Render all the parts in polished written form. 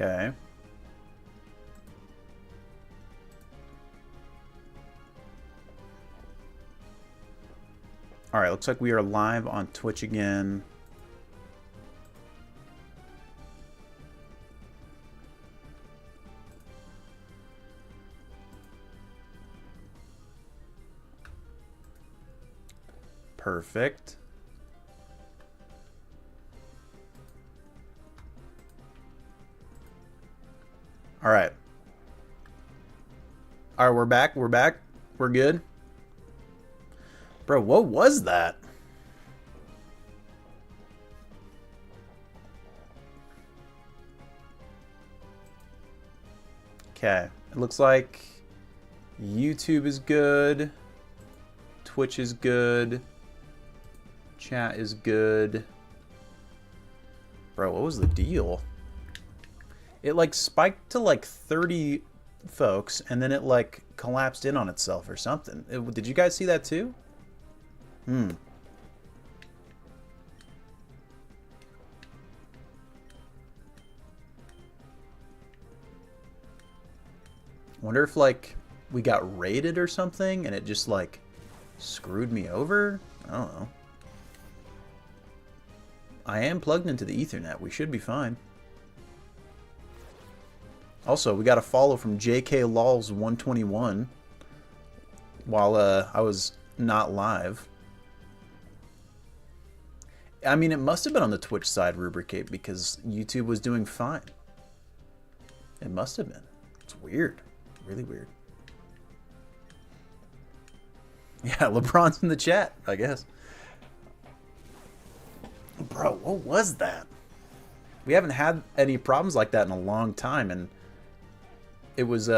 Okay. Alright, looks like we are live on Twitch again. Perfect. Alright. Alright, we're back. We're back. We're good. Bro, what was that? Okay. It looks like YouTube is good. Twitch is good. Chat is good. Bro, what was the deal? It like spiked to like 30 folks and then it like collapsed in on itself or something. Did you guys see that too? Wonder if like we got raided or something and it just like screwed me over? I don't know. I am plugged into the Ethernet. We should be fine. Also, we got a follow from JKLols121 while I was not live. I mean, it must have been on the Twitch side, Rubricate, because YouTube was doing fine. It must have been. It's weird. Really weird. Yeah, LeBron's in the chat, I guess. Bro, what was that? We haven't had any problems like that in a long time, and it was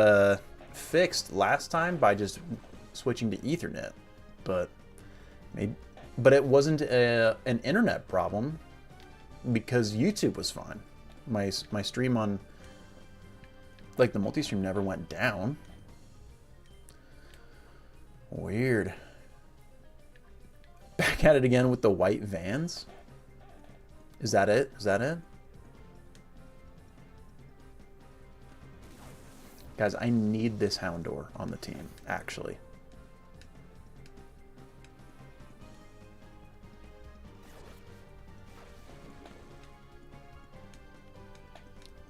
fixed last time by just switching to Ethernet. But it wasn't an internet problem because YouTube was fine. My stream on like the multi-stream never went down. Weird. Back at it again with the white vans. Is that it? Is that it? Guys, I need this Houndour on the team, actually.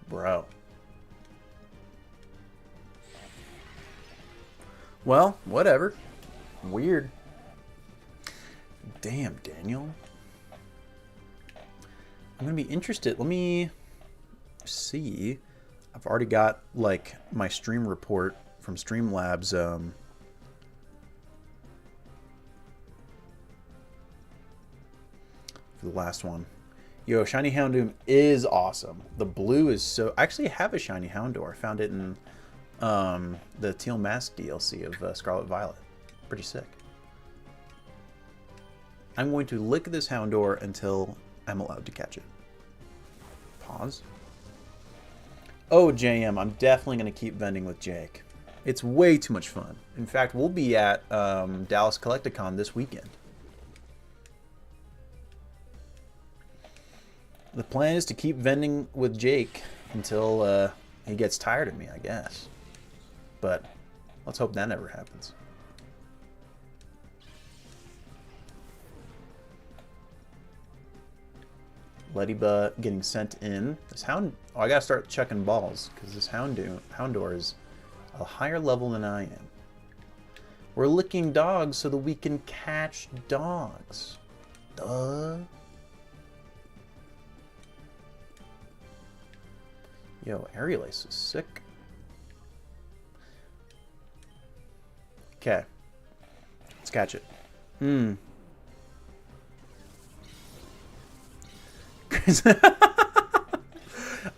Bro. Well, whatever. Weird. Damn, Daniel. I'm gonna be interested. Let me see. I've already got like my stream report from Streamlabs. For the last one. Yo, Shiny Houndour is awesome. The blue is so... I actually have a Shiny Houndour. I found it in the Teal Mask DLC of Scarlet Violet. Pretty sick. I'm going to lick this Houndour until I'm allowed to catch it. Pause. Oh, JM, I'm definitely going to keep vending with Jake. It's way too much fun. In fact, we'll be at Dallas Collecticon this weekend. The plan is to keep vending with Jake until he gets tired of me, I guess. But let's hope that never happens. Ladybug getting sent in. This Hound... Oh, I gotta start checking balls, because this Houndour is a higher level than I am. We're licking dogs so that we can catch dogs. Duh. Yo, Aerialace is sick. Okay. Let's catch it.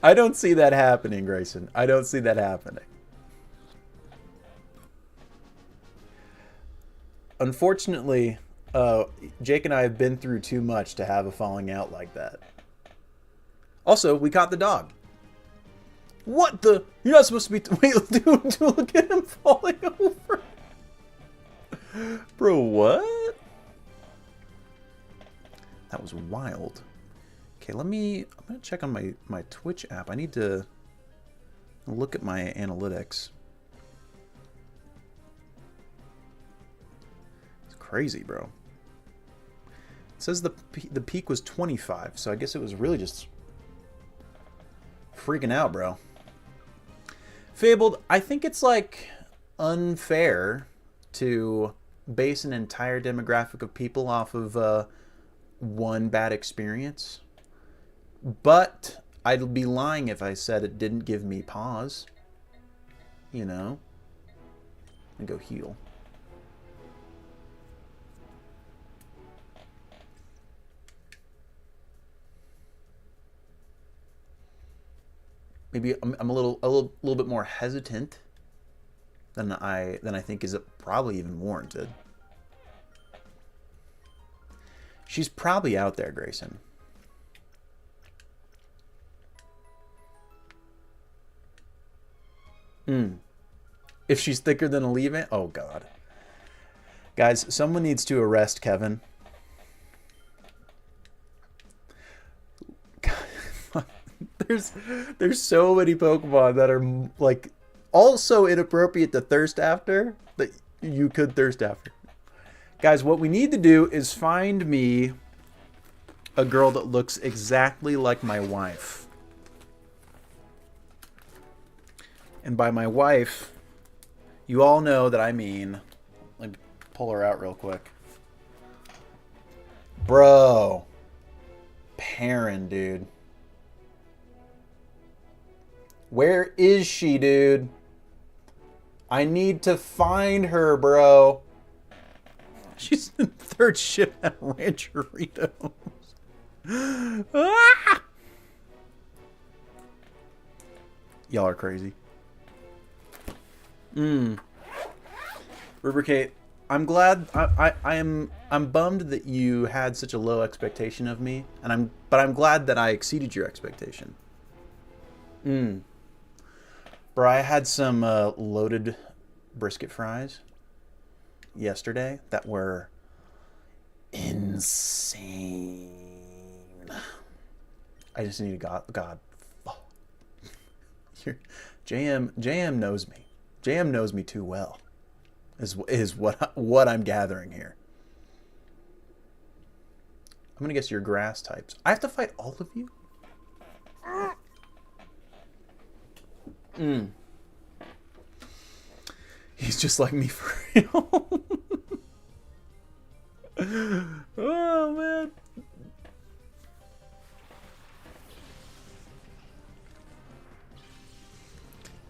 I don't see that happening, Grayson. I don't see that happening. Unfortunately, Jake and I have been through too much to have a falling out like that. Also, we caught the dog. What the? You're not supposed to be... Wait, dude, look at him falling over. Bro, what? That was wild. Okay, let me... I'm going to check on my Twitch app. I need to Look at my analytics. It's crazy, bro. It says the peak was 25, so I guess it was really just freaking out, bro. Fabled, I think it's like unfair to base an entire demographic of people off of one bad experience. But I'd be lying if I said it didn't give me pause. You know? And go heal. Maybe I'm a little bit more hesitant than I think is probably even warranted. She's probably out there, Grayson. If she's thicker than a leave-in, oh god. Guys, someone needs to arrest Kevin. There's so many Pokemon that are like also inappropriate to thirst after that you could thirst after. Guys, what we need to do is find me a girl that looks exactly like my wife. And by my wife, you all know that I mean, let me pull her out real quick. Bro. Perrin, dude. Where is she, dude? I need to find her, bro. She's in third shift at Rancheritos. Ah! Y'all are crazy. Rubricate, I'm glad. I'm bummed that you had such a low expectation of me, but I'm glad that I exceeded your expectation. Bro, I had some loaded brisket fries yesterday that were insane. I just need to God. JM knows me. JM knows me too well. Is what I'm gathering here. I'm gonna guess your grass types. I have to fight all of you? He's just like me for real. Oh, man.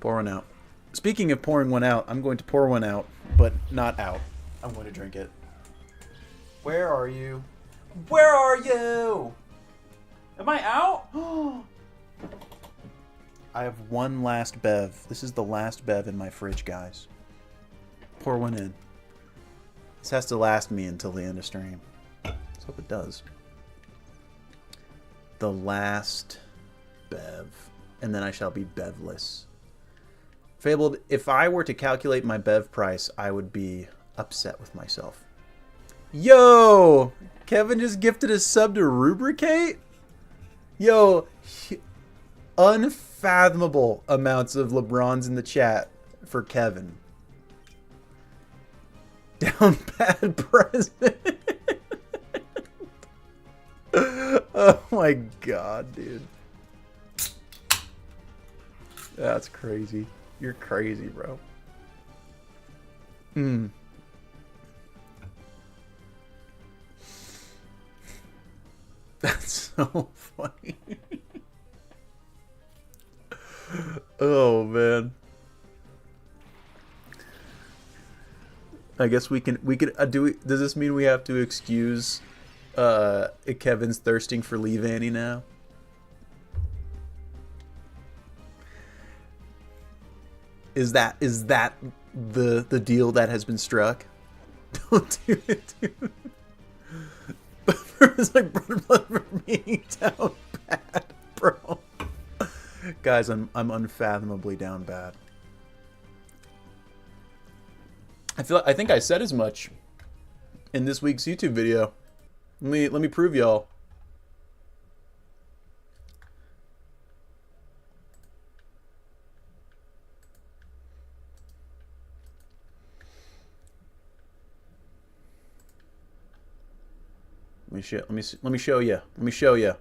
Pour one out. Speaking of pouring one out, I'm going to pour one out, but not out. I'm going to drink it. Where are you? Where are you? Am I out? I have one last bev. This is the last bev in my fridge, guys. Pour one in. This has to last me until the end of stream. Let's hope it does. The last bev. And then I shall be bevless. Fabled, if I were to calculate my bev price, I would be upset with myself. Yo! Kevin just gifted a sub to Rubricate? Yo, unfathomable amounts of LeBrons in the chat for Kevin. Down bad president. Oh my god, dude. That's crazy. You're crazy, bro. That's so funny. Oh man. I guess we could does this mean we have to excuse Kevin's thirsting for Leave Annie now? Is that the deal that has been struck? Don't do it, dude. It's like blood for being down bad, bro. Guys, I'm unfathomably down bad. I think I said as much in this week's YouTube video. Let me prove y'all. Let me show you. Let me show you.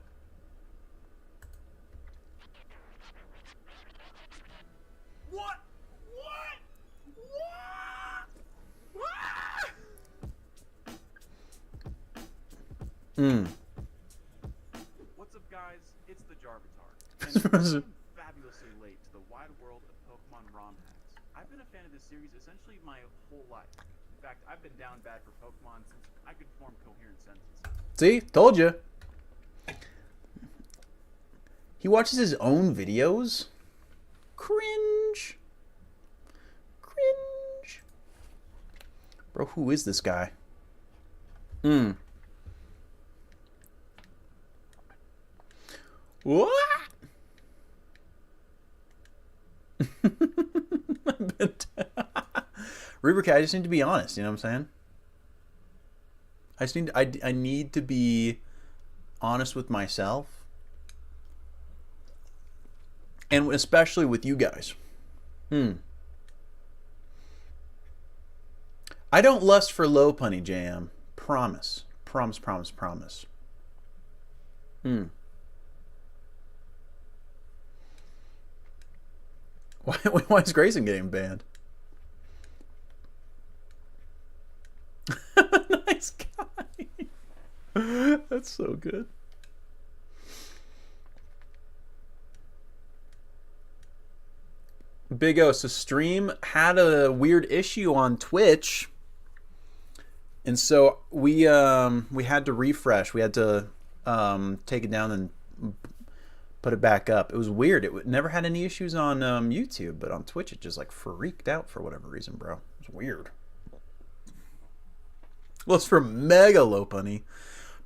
What? Hmm. What's up, guys? It's the Jarvitar. And fabulously late to the wide world of Pokemon ROM hacks. I've been a fan of this series essentially my whole life. In fact, I've been down bad for Pokemon since I could form coherent sentences. See? Told you. He watches his own videos? Cringe. Cringe. Bro, who is this guy? What? Reaper Cat, I just need to be honest, you know what I'm saying? I need to be honest with myself. And especially with you guys. I don't lust for Lopunny, JM. Promise. Promise, promise, promise. Why is Grayson getting banned? Nice guy. That's so good. Big O, so stream had a weird issue on Twitch. And so we had to refresh. We had to take it down and put it back up. It was weird. It never had any issues on YouTube, but on Twitch it just like freaked out for whatever reason, bro. It was weird. Well, it's for Mega Lopunny.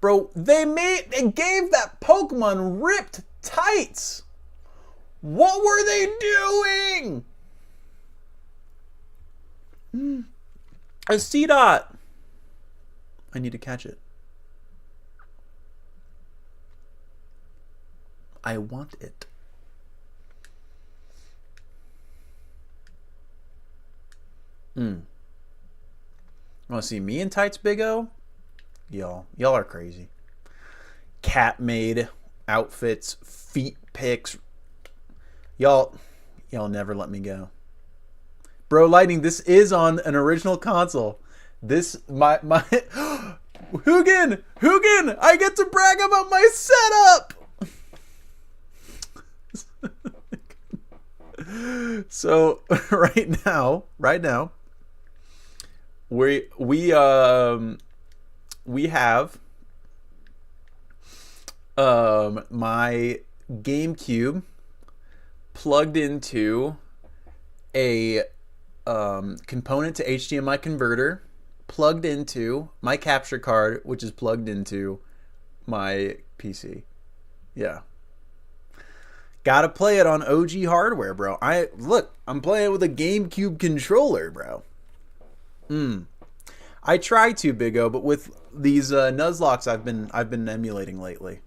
Bro, they gave that Pokemon ripped tights. What were they doing? A C-Dot. I need to catch it. I want it. Want to see me in tights, Big O? Y'all are crazy. Cat made outfits, feet pics. Y'all never let me go. Bro, Lightning, this is on an original console. This my Hugin, I get to brag about my setup. So right now, we have my GameCube plugged into a component to HDMI converter, plugged into my capture card, which is plugged into my PC. Yeah. Gotta play it on OG hardware, bro. I'm playing with a GameCube controller, bro. I try to, Big O, but with these Nuzlocke I've been emulating lately.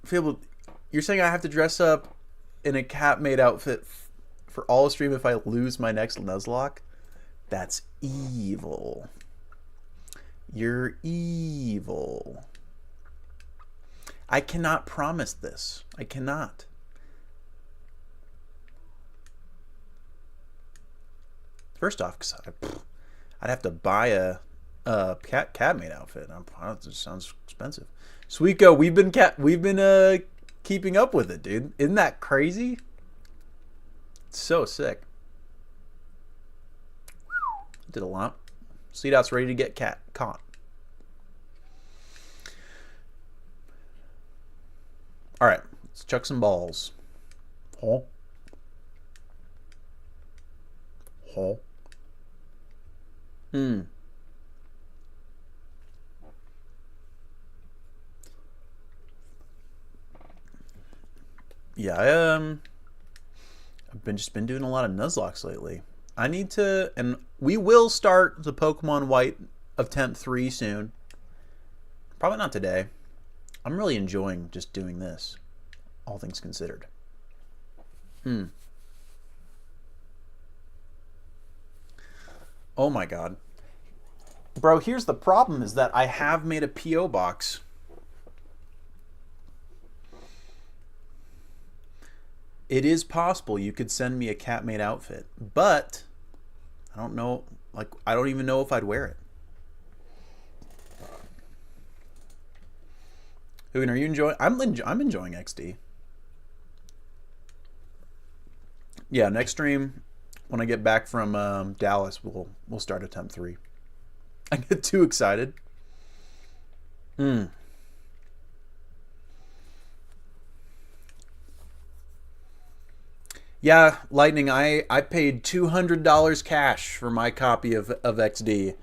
Fable, you're saying I have to dress up in a cat-made outfit for all stream if I lose my next Nuzlocke? That's evil. You're evil. I cannot promise this. I cannot. First off, because I'd have to buy a cat-made outfit. That just sounds expensive. Sweetgo, we've been keeping up with it, dude. Isn't that crazy? It's so sick. Did a lot. Seedot's ready to get caught. All right, let's chuck some balls. Hole. Yeah, I've been doing a lot of Nuzlocke lately. I need to, and we will start the Pokemon White of Temp 3 soon. Probably not today. I'm really enjoying just doing this, all things considered. Oh my god. Bro, here's the problem is that I have made a P.O. box. It is possible you could send me a cat-made outfit, but I don't know, like, I don't even know if I'd wear it. Hugin, are you enjoying? I'm enjoying XD. Yeah, next stream, when I get back from Dallas, we'll start attempt 3. I get too excited. Yeah, Lightning, I paid $200 cash for my copy of XD,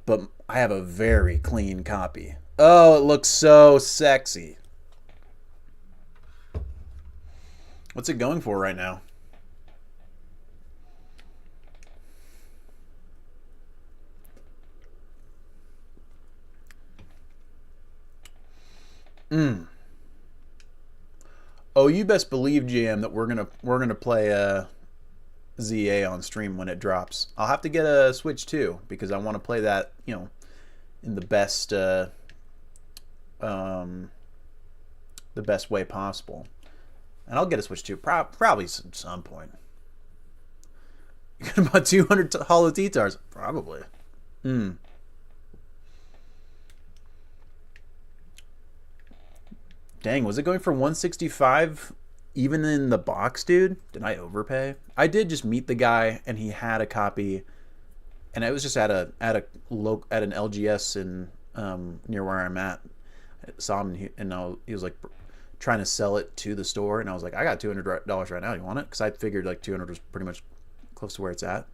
but I have a very clean copy. Oh, it looks so sexy. What's it going for right now? Oh, you best believe, GM, that we're gonna play ZA on stream when it drops. I'll have to get a Switch too because I want to play that, you know, in the best way possible. And I'll get a Switch too, probably at some point. You got about 200 Hollow T-Tars, probably. Dang, was it going for 165 even in the box, dude? Did I overpay? I did just meet the guy and he had a copy, and it was just at an LGS in near where I'm at. I saw him and he was like trying to sell it to the store, and I was like, I got $200 right now. You want it? Because I figured like 200 was pretty much close to where it's at.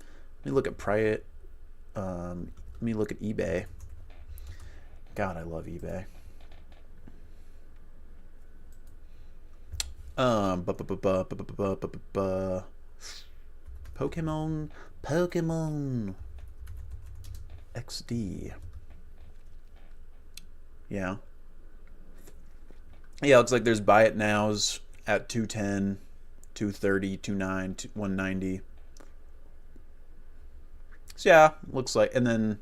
Let me look at let me look at eBay. God, I love eBay. Pokémon XD. Yeah. Yeah, looks like there's buy it nows at 210, 230, 29, 190. So yeah, looks like, and then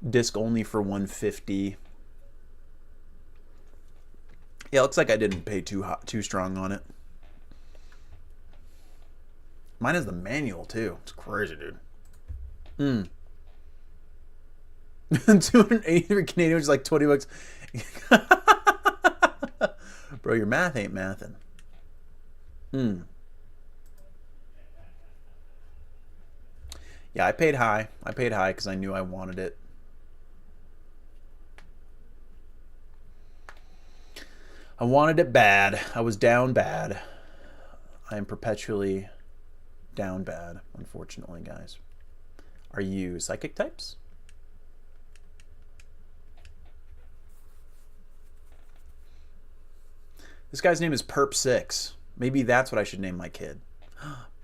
disc only for 150. Yeah, looks like I didn't pay too strong on it. Mine is the manual too. It's crazy, dude. 280 Canadian, which is like 20 bucks. Bro, your math ain't mathin'. Yeah, I paid high. I paid high because I knew I wanted it. I wanted it bad. I was down bad. I am perpetually down bad, unfortunately, guys. Are you psychic types? This guy's name is Perp6. Maybe that's what I should name my kid.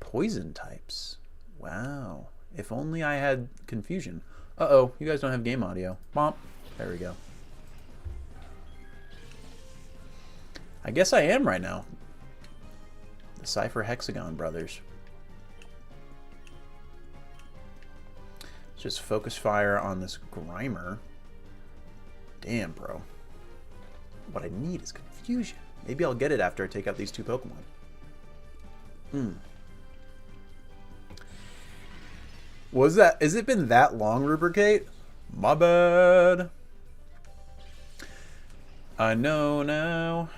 Poison types. Wow. If only I had confusion. Uh-oh, you guys don't have game audio. Bomp. There we go. I guess I am right now. The Cypher Hexagon brothers. Let's just focus fire on this Grimer. Damn, bro. What I need is confusion. Maybe I'll get it after I take out these 2 Pokemon. Was that? Has it been that long, Rubricate? My bad. I know now.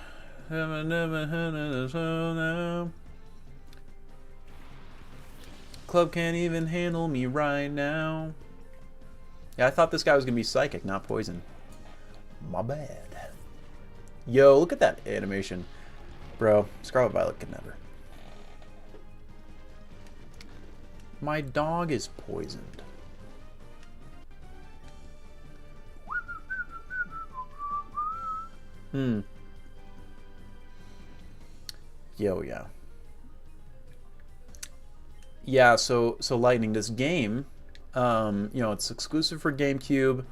Club can't even handle me right now. Yeah, I thought this guy was gonna be psychic, not poison. My bad. Yo, look at that animation. Bro, Scarlet Violet could never. My dog is poisoned. Yo, yeah. Yeah, so Lightning, this game, you know, it's exclusive for GameCube.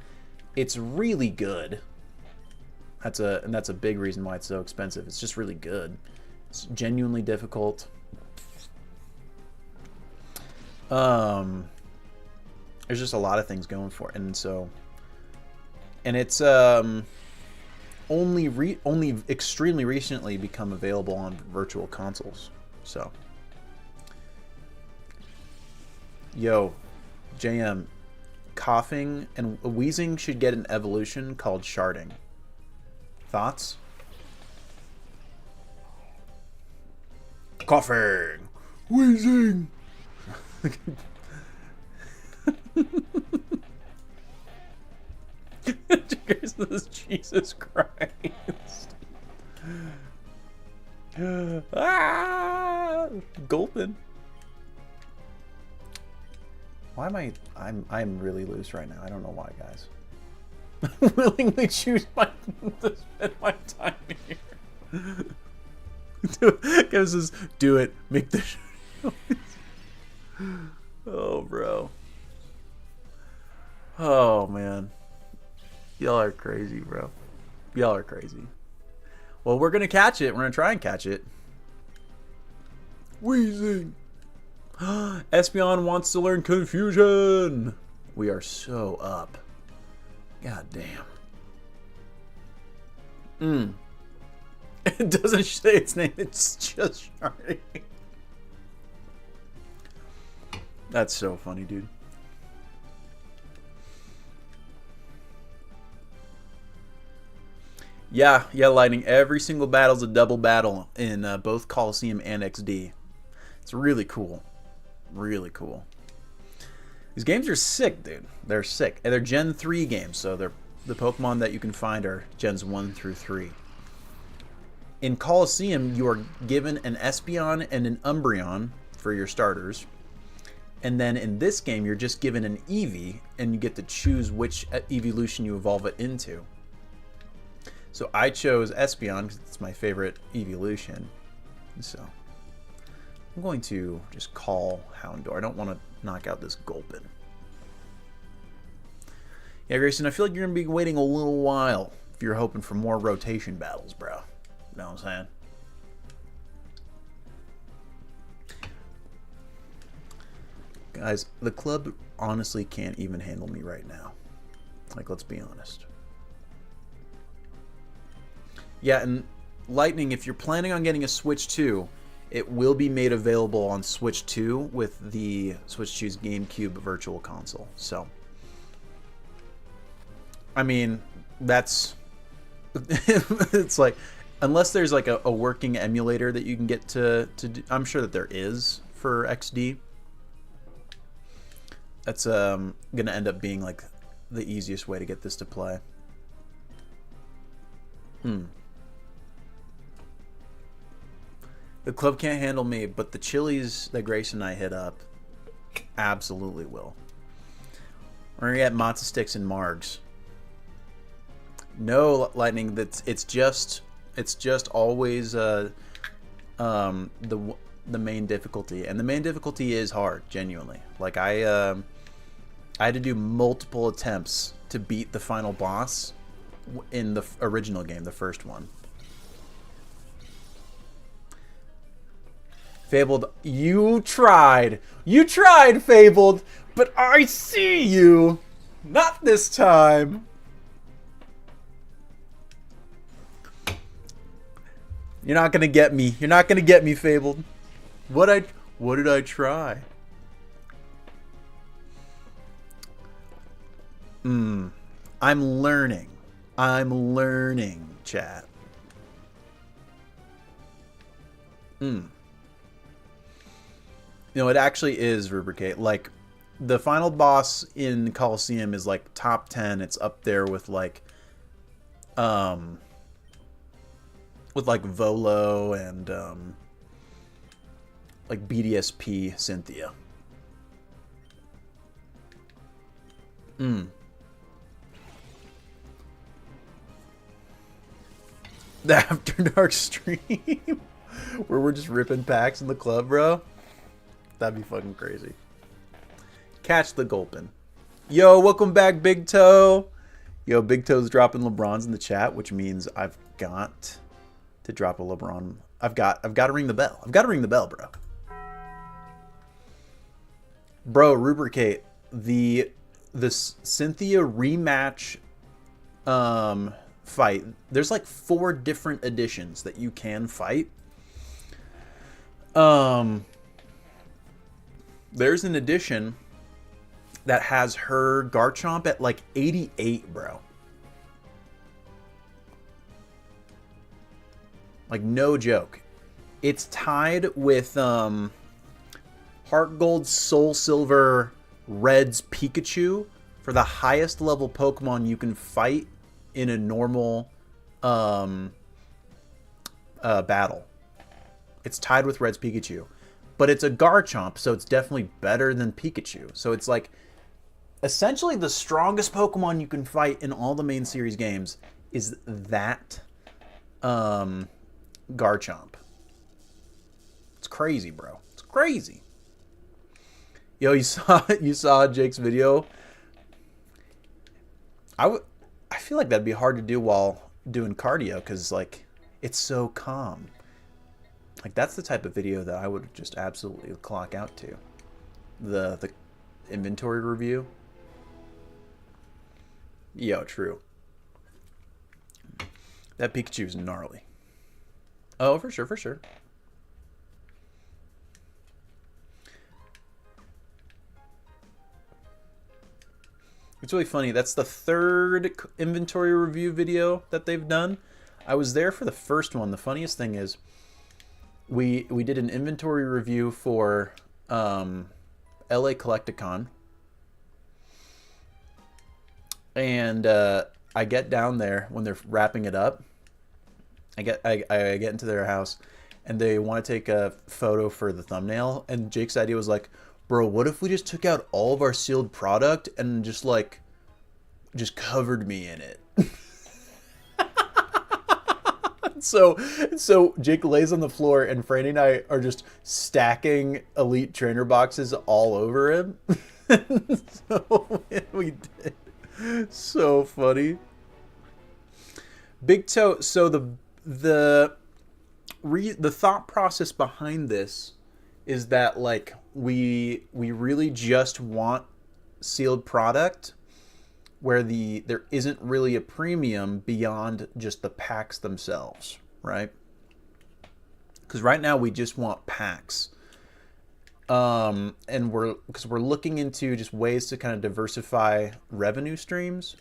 It's really good. That's a big reason why it's so expensive. It's just really good. It's genuinely difficult. There's just a lot of things going for it, and so, and it's only extremely recently become available on virtual consoles. So, yo, JM, coughing and wheezing should get an evolution called sharding. Thoughts? Coughing, wheezing. Jesus Christ. Ah, gulping. Why am I'm really loose right now. I don't know why, guys. I willingly choose to spend my time here. Guys, just do it. Make the noise. Oh, bro. Oh, man. Y'all are crazy, bro. Y'all are crazy. Well, we're going to catch it. We're going to try and catch it. Wheezing. Espeon wants to learn confusion. We are so up. God damn. It doesn't say its name. It's just sharding. That's so funny, dude. Yeah, Lightning. Every single battle's a double battle in both Coliseum and XD. It's really cool. Really cool. These games are sick, dude. They're sick. And they're Gen 3 games, so they're the Pokemon that you can find are Gens 1 through 3. In Coliseum, you are given an Espeon and an Umbreon for your starters. And then in this game, you're just given an Eevee, and you get to choose which evolution you evolve it into. So I chose Espeon because it's my favorite evolution. So I'm going to just call Houndour. I don't want to knock out this Gulpin. Yeah, Grayson, I feel like you're going to be waiting a little while if you're hoping for more rotation battles, bro. You know what I'm saying? Guys, the club honestly can't even handle me right now. Like, let's be honest. Yeah, and Lightning, if you're planning on getting a Switch 2, it will be made available on Switch 2 with the Switch 2's GameCube Virtual Console. So, I mean, that's... it's like, unless there's like a working emulator that you can get to do, I'm sure that there is for XD. That's gonna end up being like the easiest way to get this to play. The club can't handle me, but the chilies that Grace and I hit up absolutely will. We're gonna get matzo sticks and margs. No, Lightning. It's just always the main difficulty, and the main difficulty is hard. Genuinely, like I had to do multiple attempts to beat the final boss in the original game, the first one. Fabled, you tried, Fabled, but I see you. Not this time. You're not gonna get me. You're not gonna get me, Fabled. What did I try? I'm learning. Chat. You know, it actually is Rubricate. Like, the final boss in Coliseum is like top 10. It's up there with like Volo and like BDSP Cynthia. The After Dark stream where we're just ripping packs in the club, bro. That'd be fucking crazy. Catch the Gulpin. Yo, welcome back, Big Toe. Yo, Big Toe's dropping LeBrons in the chat, which means I've got to drop a LeBron. I've got to ring the bell. I've got to ring the bell, bro. Bro, Rubricate, Cynthia rematch fight. There's like 4 different editions that you can fight. There's an edition that has her Garchomp at like 88, bro. Like, no joke. It's tied with Heart Gold, Soul Silver, Red's Pikachu for the highest level Pokemon you can fight in a normal battle. It's tied with Red's Pikachu. But it's a Garchomp, so it's definitely better than Pikachu. So it's like essentially the strongest Pokemon you can fight in all the main series games is that Garchomp. It's crazy, bro. It's crazy. Yo, you saw Jake's video? I feel like that'd be hard to do while doing cardio because like it's so calm. Like that's the type of video that I would just absolutely clock out to. The inventory review. Yo, true. That Pikachu is gnarly. Oh, for sure, for sure. It's really funny. That's the 3rd inventory review video that they've done. I was there for the first one. The funniest thing is we did an inventory review for LA Collecticon. And I get down there when they're wrapping it up. I get into their house and they want to take a photo for the thumbnail. And Jake's idea was like, bro, what if we just took out all of our sealed product and just covered me in it? So Jake lays on the floor and Franny and I are just stacking Elite Trainer boxes all over him. So we did. So funny. Big Toe. So the thought process behind this is that like we really just want sealed product where there isn't really a premium beyond just the packs themselves, right? Because right now we just want packs, and we're looking into just ways to kind of diversify revenue streams.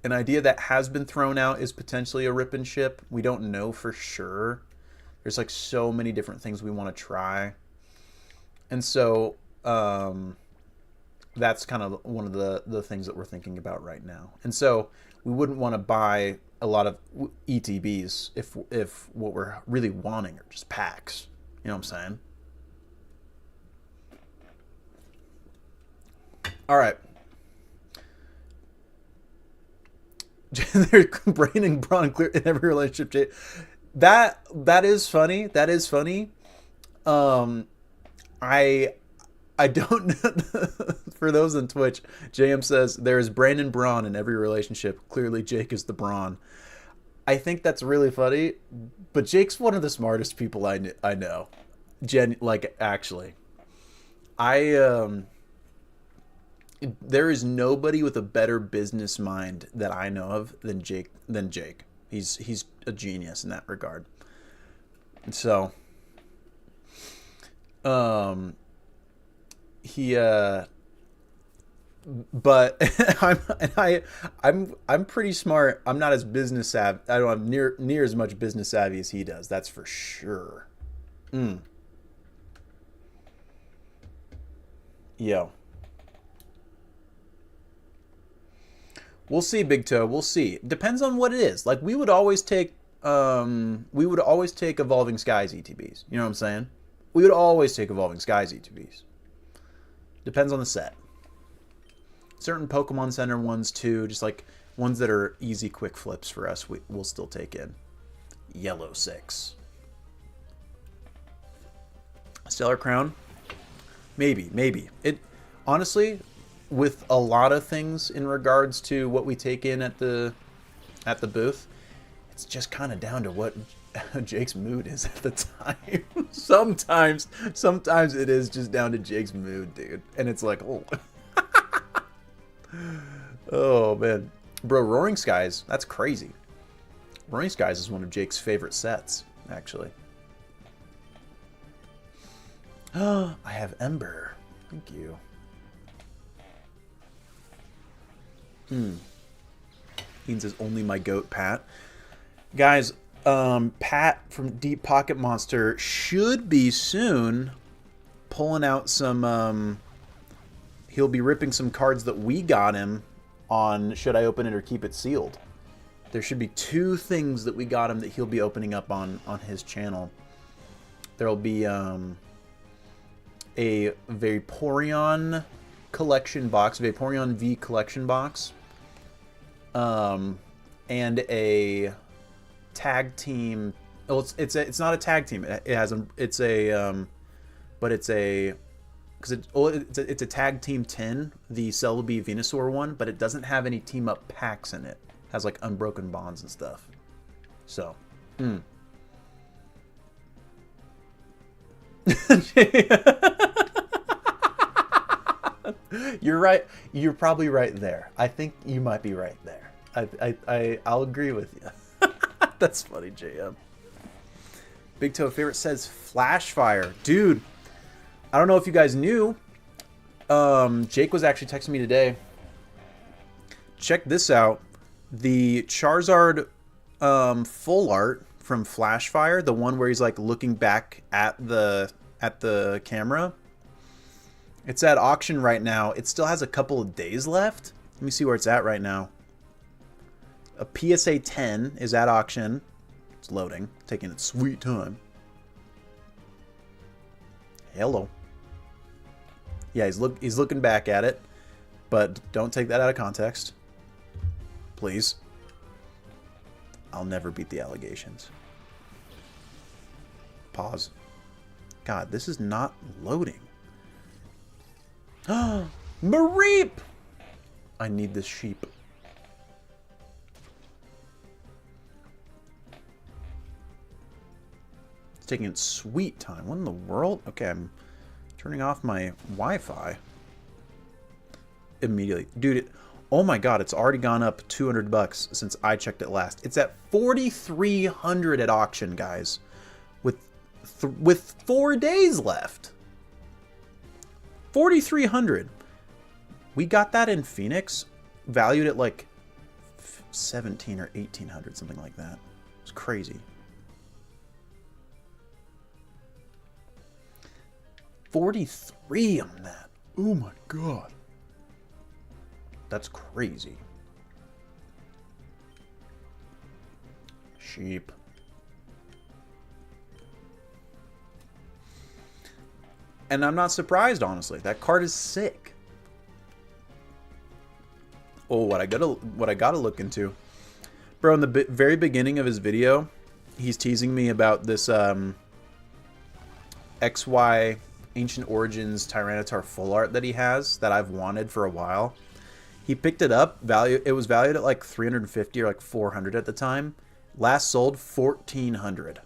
An idea that has been thrown out is potentially a rip and ship. We don't know for sure. There's like so many different things we want to try. And so that's kind of one of the things that we're thinking about right now. And so we wouldn't want to buy a lot of ETBs if what we're really wanting are just packs. You know what I'm saying? All right. They're brain and brawn clear in every relationship. That is funny. That is funny. I don't know. For those on Twitch, JM says there is brain and brawn in every relationship. Clearly, Jake is the brawn. I think that's really funny, but Jake's one of the smartest people I know. Actually, there is nobody with a better business mind that I know of than Jake. He's a genius in that regard. And so, but I'm pretty smart. I'm not as business savvy. I don't have near as much business savvy as he does. That's for sure. Yo. We'll see, Big Toe. We'll see. Depends on what it is. Like we would always take Evolving Skies ETBs. You know what I'm saying? We would always take Evolving Skies ETBs. Depends on the set. Certain Pokemon Center ones too, just like ones that are easy quick flips for us, we'll still take in. Yellow 6. Stellar Crown? Maybe. It honestly, with a lot of things in regards to what we take in at the booth, it's just kind of down to what Jake's mood is at the time. Sometimes it is just down to Jake's mood, dude. And it's like, oh, Oh, man. Bro, Roaring Skies, that's crazy. Roaring Skies is one of Jake's favorite sets, actually. Oh, I have Ember. Thank you. Ian says, only my goat, Pat. Guys, Pat from Deep Pocket Monster should be soon pulling out some, he'll be ripping some cards that we got him on Should I Open It or Keep It Sealed. There should be 2 things that we got him that he'll be opening up on his channel. There'll be a Vaporeon collection box, Vaporeon V collection box, and a tag team. Well, it's not a tag team. It has a but it's a it's a tag team 10, the Celebi Venusaur one, but it doesn't have any team up packs in it. It has like Unbroken Bonds and stuff. So, You're right. You're probably right there. I think you might be right there. I'll agree with you. That's funny, JM. Big Toe favorite says Flash Fire. Dude, I don't know if you guys knew. Jake was actually texting me today. Check this out. The Charizard full art from Flash Fire, the one where he's like looking back at the camera. It's at auction right now. It still has a couple of days left. Let me see where it's at right now. A PSA 10 is at auction. It's loading, taking its sweet time. Hello. Yeah, he's looking back at it, but don't take that out of context. Please. I'll never beat the allegations. Pause. God, this is not loading. Mareep! I need this sheep. It's taking its sweet time. What in the world? Okay, I'm turning off my Wi-Fi. Immediately. Dude, oh my god, it's already gone up $200 since I checked it last. It's at $4,300 at auction, guys. With 4 days left. $4,300. We got that in Phoenix, valued at like 17 or 1800, something like that. It's crazy. 43 on that. Oh my god. That's crazy. Sheep. And I'm not surprised, honestly. That card is sick. Oh, what I gotta look into, bro. In the very beginning of his video, he's teasing me about this XY Ancient Origins Tyranitar full art that he has that I've wanted for a while. He picked it up. It was valued at like 350 or like 400 at the time. Last sold 1,400.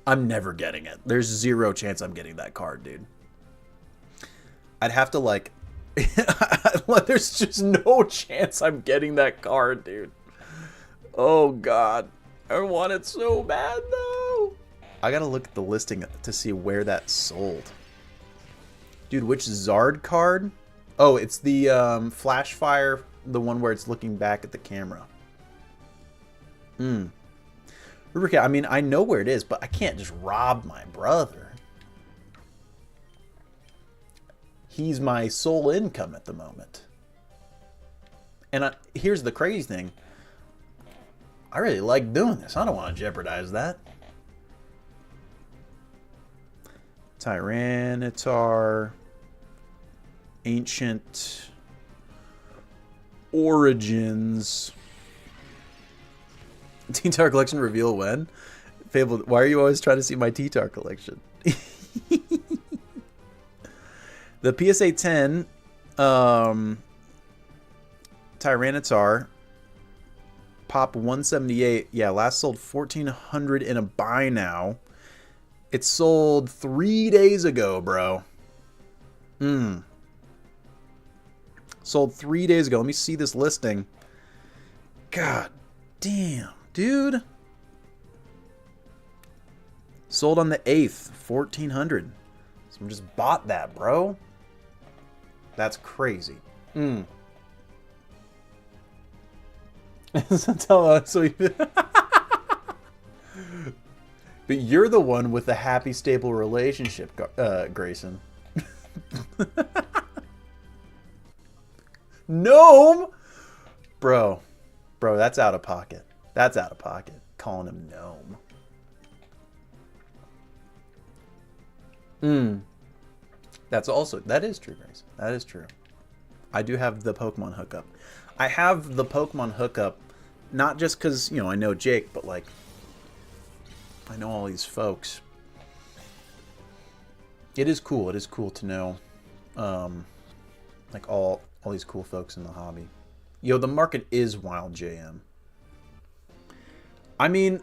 I'm never getting it. There's zero chance I'm getting that card, dude. I'd have to like... There's just no chance I'm getting that card, dude. Oh, God. I want it so bad, though. I gotta look at the listing to see where that sold. Dude, which Zard card? Oh, it's the Flash Fire, the one where it's looking back at the camera. Rubrica, I mean, I know where it is, but I can't just rob my brother. He's my sole income at the moment. And here's the crazy thing. I really like doing this. I don't want to jeopardize that. Tyranitar. Ancient Origins. T-Tar collection reveal when? Fable, why are you always trying to see my T-Tar collection? The PSA 10 Tyranitar pop 178. Yeah, last sold 1,400 in a buy now. It sold 3 days ago, bro. Sold 3 days ago. Let me see this listing. God damn, dude. Sold on the 8th, 1400. Someone just bought that, bro. That's crazy. But you're the one with the happy, stable relationship, Grayson. Gnome? Bro, that's out of pocket. That's out of pocket. Calling him Gnome. That is true, Grayson. That is true. I do have the Pokemon hookup. I have the Pokemon hookup, not just because, you know, I know Jake, but like, I know all these folks. It is cool. It is cool to know, like all these cool folks in the hobby. Yo, the market is wild, JM. I mean,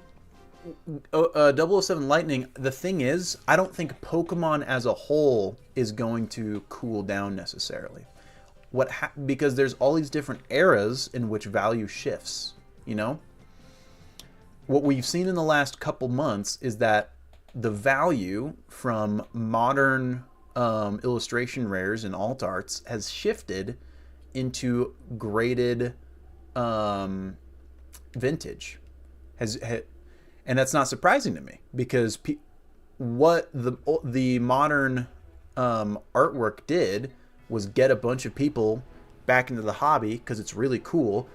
007 Lightning, the thing is, I don't think Pokemon as a whole is going to cool down necessarily. Because there's all these different eras in which value shifts, you know? What we've seen in the last couple months is that the value from modern illustration rares and alt arts has shifted into graded vintage. And that's not surprising to me, because what the modern artwork did was get a bunch of people back into the hobby because it's really cool,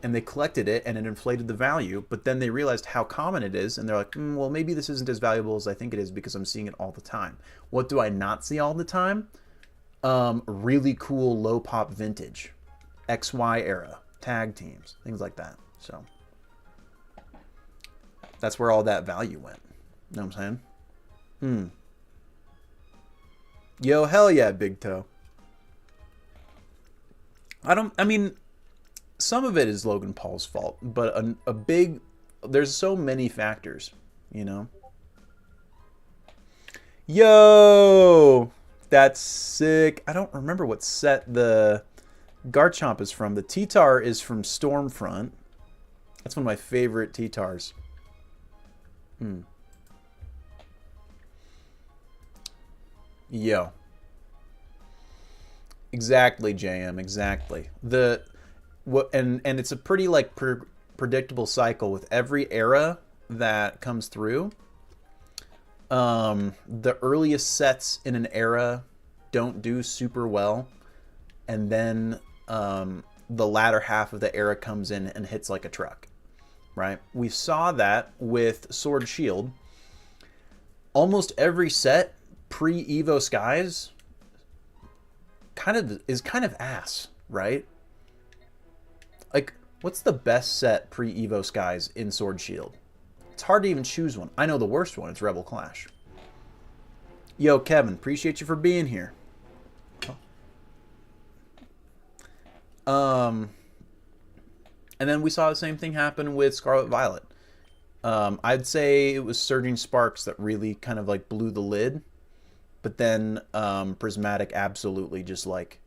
and they collected it and it inflated the value. But then they realized how common it is, and they're like, well, maybe this isn't as valuable as I think it is because I'm seeing it all the time. What do I not see all the time? Really cool low pop vintage, XY era, tag teams, things like that. So that's where all that value went. You know what I'm saying? Yo, hell yeah, Big Toe. I mean, some of it is Logan Paul's fault, but there's so many factors, you know? Yo! That's sick. I don't remember what set the Garchomp is from. The T-Tar is from Stormfront. That's one of my favorite T-Tars. Yo. Exactly, JM, exactly. And it's a pretty like predictable cycle with every era that comes through. The earliest sets in an era don't do super well, and then the latter half of the era comes in and hits like a truck, right? We saw that with Sword Shield. Almost every set pre-Evo Skies is kind of ass, right? Like, what's the best set pre-Evo Skies in Sword Shield? It's hard to even choose one. I know the worst one. It's Rebel Clash. Yo, Kevin, appreciate you for being here. And then we saw the same thing happen with Scarlet Violet. I'd say it was Surging Sparks that really kind of like blew the lid. But then Prismatic absolutely just like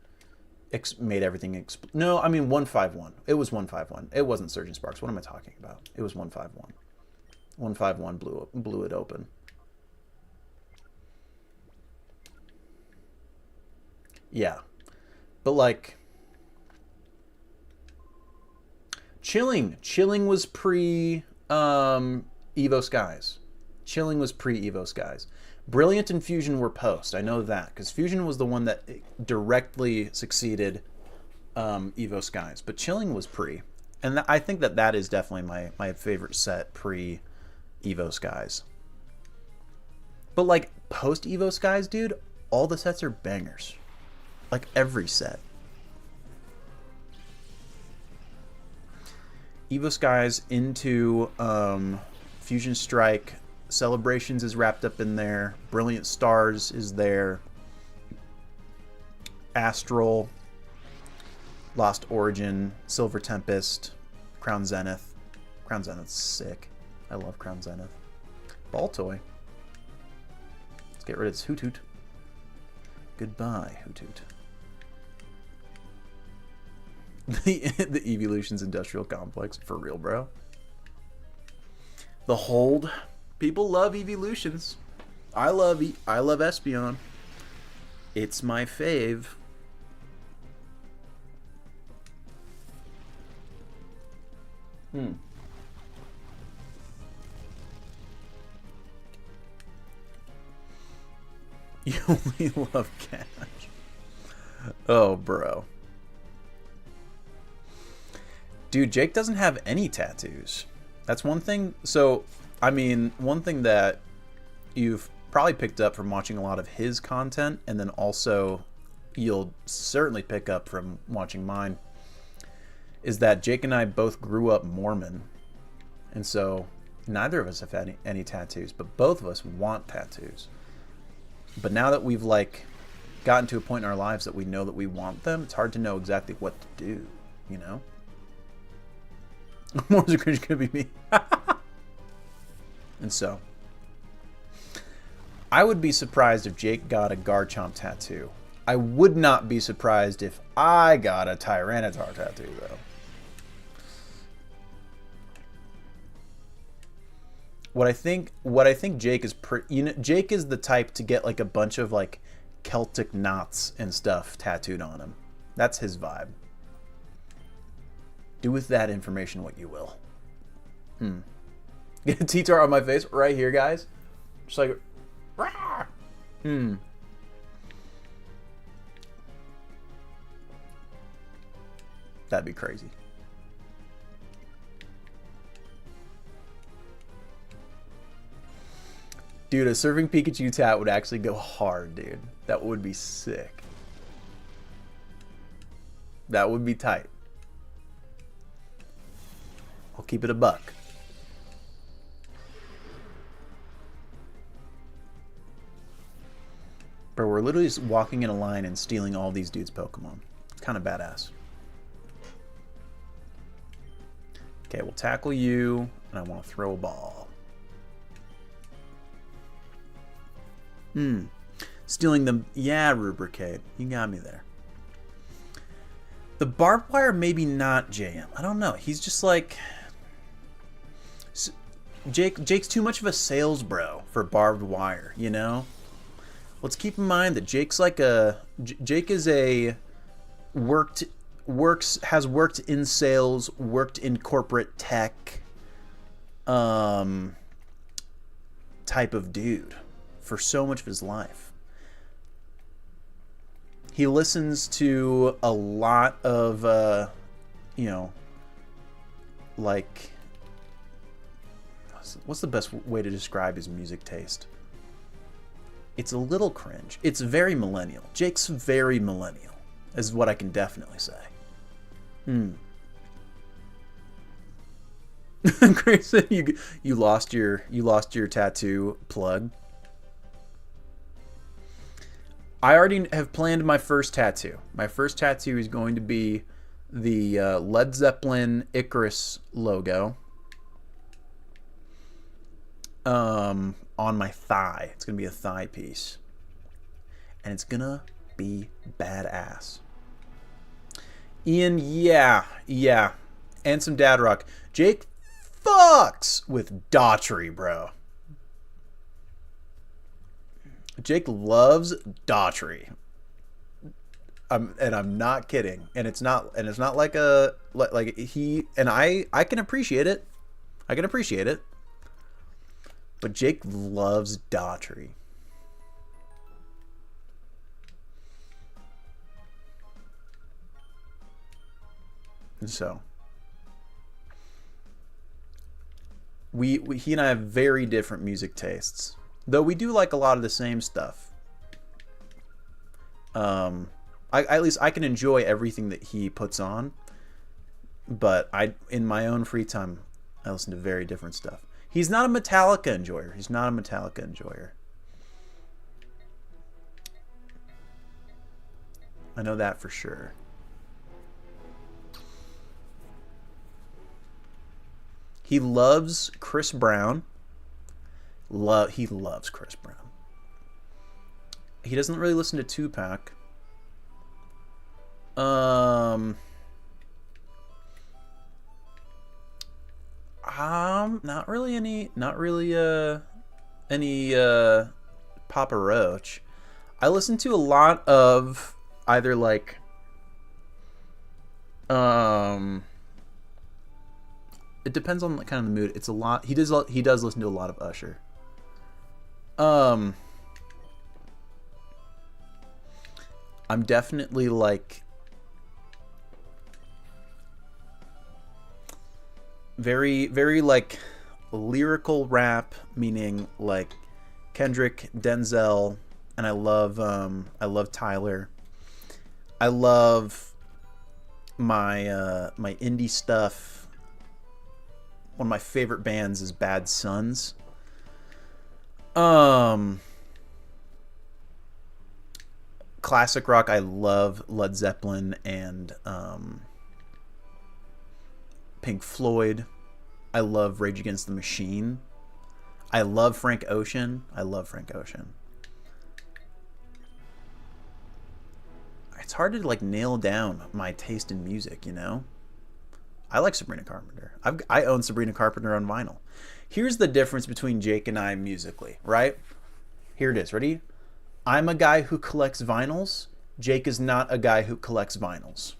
made everything No, I mean 151. It was 151. It wasn't Surging Sparks. What am I talking about? It was 151. 151 blew it open. Yeah. But like Chilling was pre Evo Skies. Chilling was pre Evo Skies. Brilliant and Fusion were post. I know that because Fusion was the one that directly succeeded Evo Skies, but Chilling was pre, and I think that is definitely my favorite set pre Evo Skies. But like post Evo Skies, dude, all the sets are bangers, like every set. Evo Skies into Fusion Strike. Celebrations is wrapped up in there. Brilliant Stars is there. Astral, Lost Origin, Silver Tempest, Crown Zenith. Crown Zenith's sick. I love Crown Zenith. Ball Toy. Let's get rid of this Hoot Hoot. Goodbye, Hoot Hoot. the Evolutions Industrial Complex. For real, bro. The Hold. People love Evolutions. I love Espeon. It's my fave. You only love cash. Oh, bro. Dude, Jake doesn't have any tattoos. That's one thing. So, I mean, one thing that you've probably picked up from watching a lot of his content, and then also you'll certainly pick up from watching mine, is that Jake and I both grew up Mormon. And so neither of us have any tattoos, but both of us want tattoos. But now that we've like gotten to a point in our lives that we know that we want them, it's hard to know exactly what to do, you know? More of the cringe could be me. And so I would be surprised if Jake got a Garchomp tattoo. I would not be surprised if I got a Tyranitar tattoo, though. What I think Jake is Jake is the type to get like a bunch of like Celtic knots and stuff tattooed on him. That's his vibe. Do with that information what you will. Get a T-tar on my face right here, guys. Just like, rah! That'd be crazy. Dude, a Surfing Pikachu tat would actually go hard, dude. That would be sick. That would be tight. I'll keep it a buck. Bro, we're literally just walking in a line and stealing all these dudes' Pokemon. It's kind of badass. Okay, we'll tackle you, and I want to throw a ball. Stealing them. Yeah, Rubricate. You got me there. The barbed wire, maybe not JM. I don't know. He's just like... Jake's too much of a sales bro for barbed wire, you know? Let's keep in mind that Jake's like a... Jake is a... has worked in sales, worked in corporate tech type of dude for so much of his life. He listens to a lot of you know, like, what's the best way to describe his music taste? It's a little cringe. It's very millennial. Jake's very millennial, is what I can definitely say. Grayson, you lost your tattoo plug. I already have planned my first tattoo. My first tattoo is going to be the Led Zeppelin Icarus logo on my thigh. It's gonna be a thigh piece, and it's gonna be badass. Ian, yeah, and some dad rock. Jake fucks with Daughtry, bro. Jake loves Daughtry. I'm not kidding. And it's not like a he and I can appreciate it. I can appreciate it. But Jake loves Daughtry. And so he and I have very different music tastes. Though we do like a lot of the same stuff. At least I can enjoy everything that he puts on. But in my own free time, I listen to very different stuff. He's not a Metallica enjoyer. He's not a Metallica enjoyer. I know that for sure. He loves Chris Brown. He loves Chris Brown. He doesn't really listen to Tupac. Not really any Papa Roach. I listen to a lot of either like it depends on kind of the mood. It's a lot. He does listen to a lot of Usher. I'm definitely like very like lyrical rap, meaning like Kendrick, Denzel, and I love Tyler. I love my indie stuff. One of my favorite bands is Bad Sons. Classic rock, I love Led Zeppelin and Pink Floyd. I love Rage Against the Machine. I love Frank Ocean. It's hard to like nail down my taste in music, you know? I like Sabrina Carpenter. I own Sabrina Carpenter on vinyl. Here's the difference between Jake and I musically, right? Here it is. Ready? I'm a guy who collects vinyls. Jake is not a guy who collects vinyls.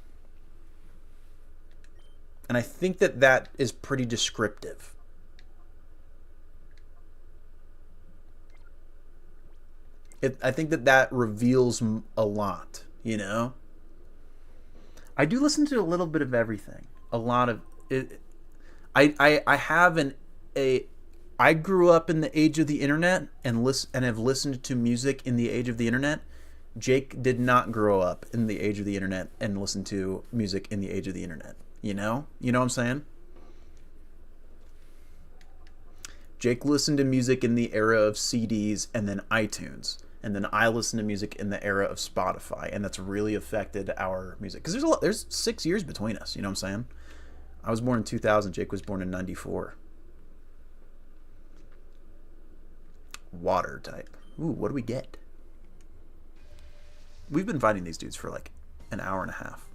And I think that is pretty descriptive. I think that reveals a lot, you know? I do listen to a little bit of everything. A lot of it. I grew up in the age of the internet and have listened to music in the age of the internet. Jake did not grow up in the age of the internet and listen to music in the age of the internet. You know what I'm saying? Jake listened to music in the era of CDs and then iTunes. And then I listen to music in the era of Spotify. And that's really affected our music. Because there's 6 years between us. You know what I'm saying? I was born in 2000. Jake was born in 94. Water type. Ooh, what do we get? We've been fighting these dudes for like an hour and a half.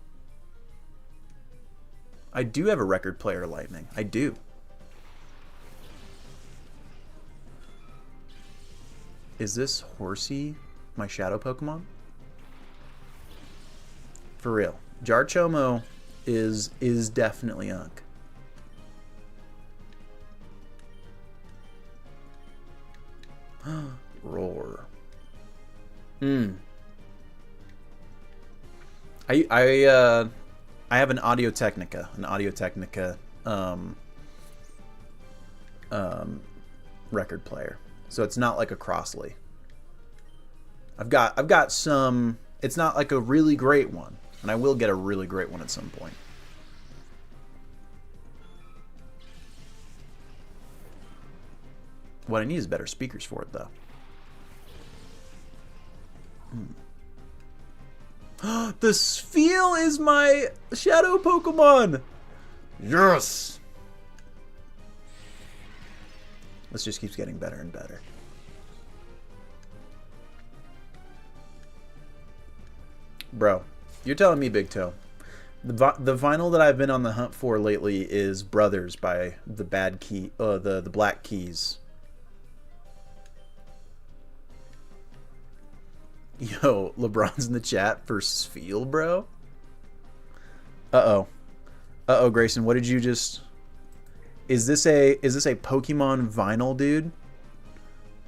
I do have a record player, Lightning. I do. Is this Horsey my shadow Pokemon? For real. Jarchomo is definitely Unk. Roar. I have an Audio Technica record player. So it's not like a Crossley. I've got some. It's not like a really great one, and I will get a really great one at some point. What I need is better speakers for it, though. The Spheal is my shadow Pokemon! Yes! This just keeps getting better and better. Bro, you're telling me, Big Toe. The vinyl that I've been on the hunt for lately is Brothers by the the Black Keys. Yo, LeBron's in the chat for Spheal, bro. Uh-oh, Grayson, what did you just... Is this a Pokemon vinyl, dude?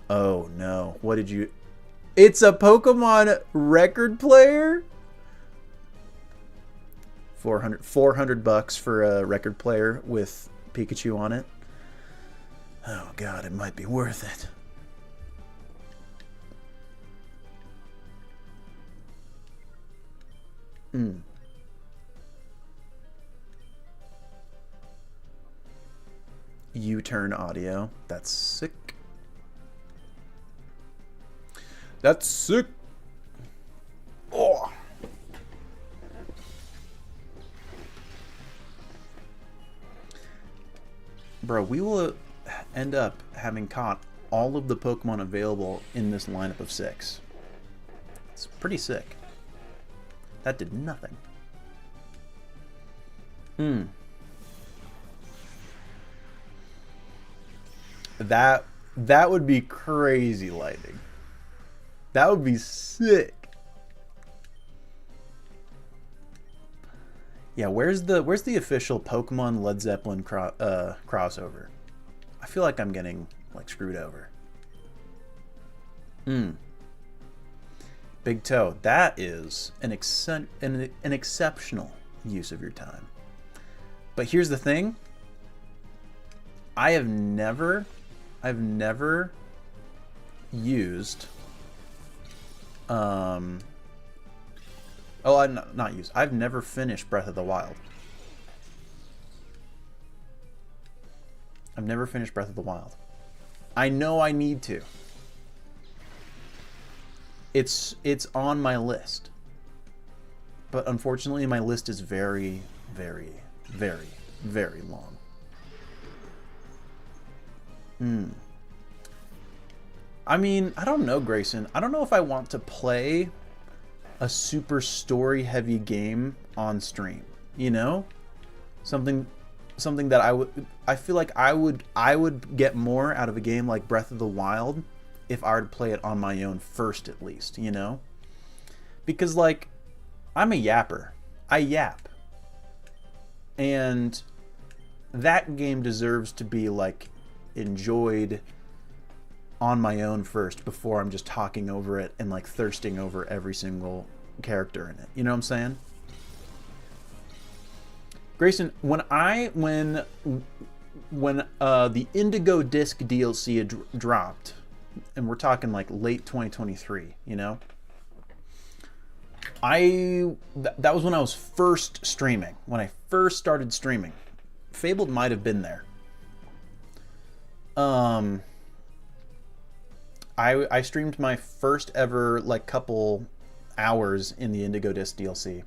Oh no, what did you... It's a Pokemon record player? 400 bucks for a record player with Pikachu on it. Oh god, it might be worth it. U-turn audio. That's sick. That's sick. Oh. Bro, we will end up having caught all of the Pokemon available in this lineup of 6. It's pretty sick. That did nothing. That that would be crazy lightning. That would be sick. Yeah, where's the official Pokemon Led Zeppelin crossover? I feel like I'm getting like screwed over. Big Toe. That is an exceptional use of your time. But here's the thing. I've never used oh, I'm not used. I've never finished Breath of the Wild. I've never finished Breath of the Wild. I know I need to. It's on my list. But unfortunately my list is very, very, very, very long. I mean, I don't know, Grayson. I don't know if I want to play a super story heavy game on stream, you know? Something that I feel like I would get more out of a game like Breath of the Wild if I were to play it on my own first, at least, you know? Because like I'm a yapper. I yap. And that game deserves to be like enjoyed on my own first before I'm just talking over it and like thirsting over every single character in it. You know what I'm saying? Grayson, when the Indigo Disc DLC had dropped, and we're talking like late 2023, you know, that was when I was first streaming. When I first started streaming, Fabled might have been there. I streamed my first ever like couple hours in the Indigo Disc DLC.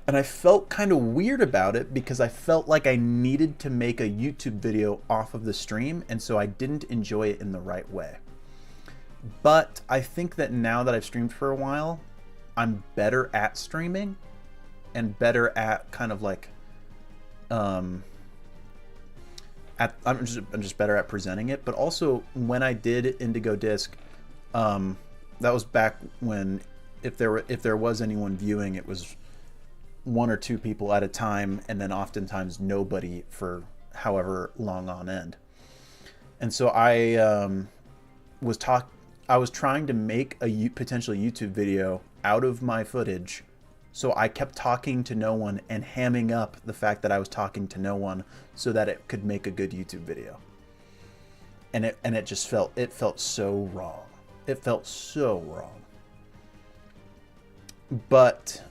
And I felt kind of weird about it because I felt like I needed to make a YouTube video off of the stream, and so I didn't enjoy it in the right way. But I think that now that I've streamed for a while, I'm better at streaming and better at kind of like I'm just better at presenting it. But also when I did Indigo Disc, that was back when if there was anyone viewing, it was one or two people at a time, and then oftentimes nobody for however long on end. And so I was trying to make a potential YouTube video out of my footage, so I kept talking to no one and hamming up the fact that I was talking to no one so that it could make a good YouTube video. And it just felt so wrong. It felt so wrong. But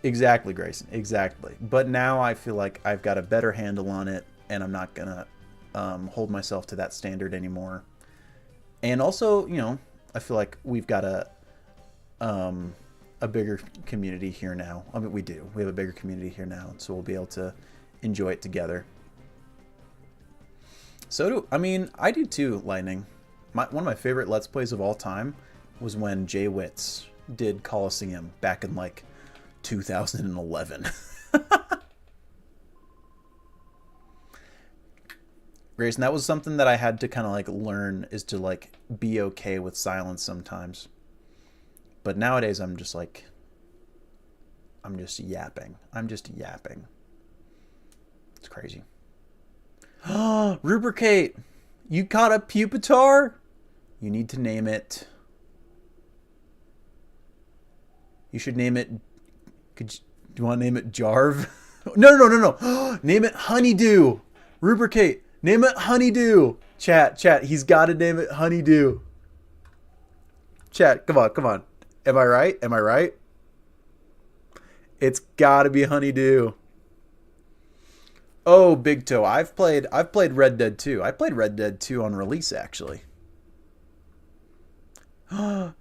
exactly, Grayson, exactly. But now I feel like I've got a better handle on it, and I'm not gonna hold myself to that standard anymore. And also, you know, I feel like we've got a bigger community here now. I mean, we have a bigger community here now, so we'll be able to enjoy it together. I do too, Lightning. One of my favorite Let's Plays of all time was when Jay Witz did Coliseum back in like 2011. Grayson, that was something that I had to kind of like learn, is to like be okay with silence sometimes. But nowadays I'm just yapping. It's crazy. Rubricate! You caught a Pupitar? You need to name it. You should name it. Do you want to name it Jarv? No. Name it Honeydew. Rubricate. Name it Honeydew. Chat. He's got to name it Honeydew. Chat, come on. Am I right? It's got to be Honeydew. Oh, Big Toe. I've played Red Dead 2. I played Red Dead 2 on release, actually.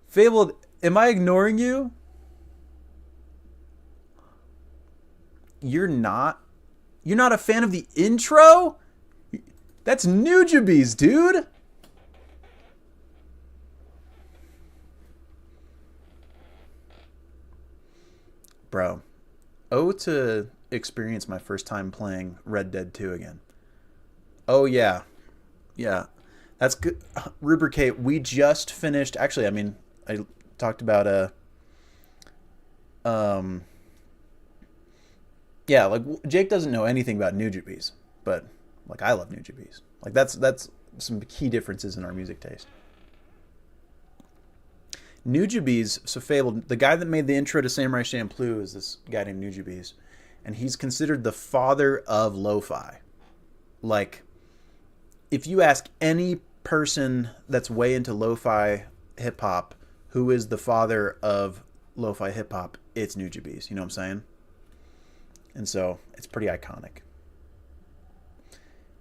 Fabled, am I ignoring you? You're not a fan of the intro? That's Nujabes, dude. Bro, Ode to experience my first time playing Red Dead 2 again. Oh, yeah. Yeah. That's good. Rubricate, we just finished... Actually, I mean, I talked about... yeah, like, Jake doesn't know anything about Nujabes, but, like, I love Nujabes. Like, that's some key differences in our music taste. Nujabes, so Fabled, the guy that made the intro to Samurai Champloo is this guy named Nujabes, and he's considered the father of lo-fi. Like, if you ask any person that's way into lo-fi hip-hop who is the father of lo-fi hip-hop, it's Nujabes, you know what I'm saying? And so, it's pretty iconic.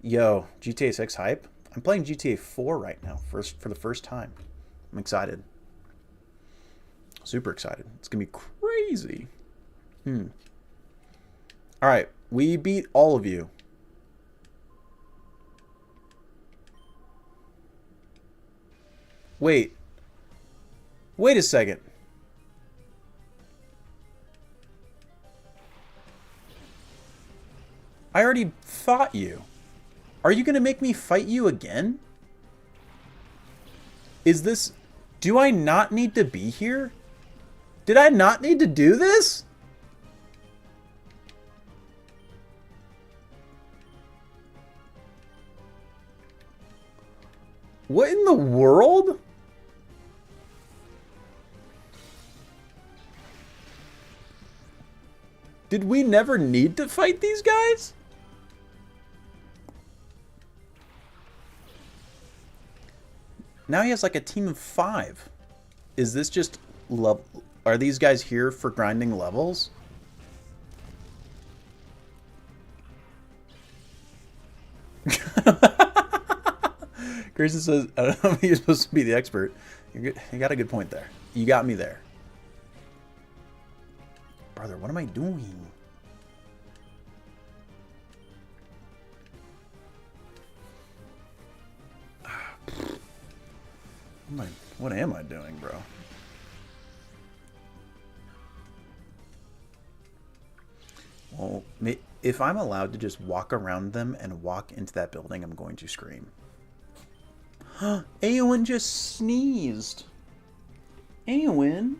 Yo, GTA 6 hype? I'm playing GTA 4 right now, for the first time. I'm excited. Super excited. It's going to be crazy. Alright, we beat all of you. Wait. Wait a second. I already fought you. Are you going to make me fight you again? Is this... Do I not need to be here? Did I not need to do this? What in the world? Did we never need to fight these guys? Now he has like a team of 5. Is this just love? Are these guys here for grinding levels? Grayson says, I don't know if you're supposed to be the expert. You got a good point there. You got me there. Brother, what am I doing? What am I doing, bro? Well, if I'm allowed to just walk around them and walk into that building, I'm going to scream. Eowyn just sneezed. Eowyn,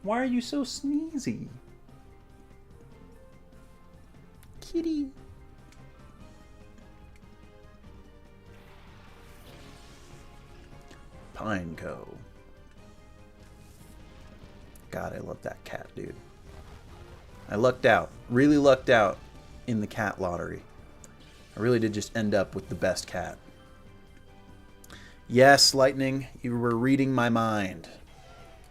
why are you so sneezy? Kitty. Pineco. God, I love that cat, dude. I lucked out. Really lucked out in the cat lottery. I really did just end up with the best cat. Yes, Lightning, you were reading my mind.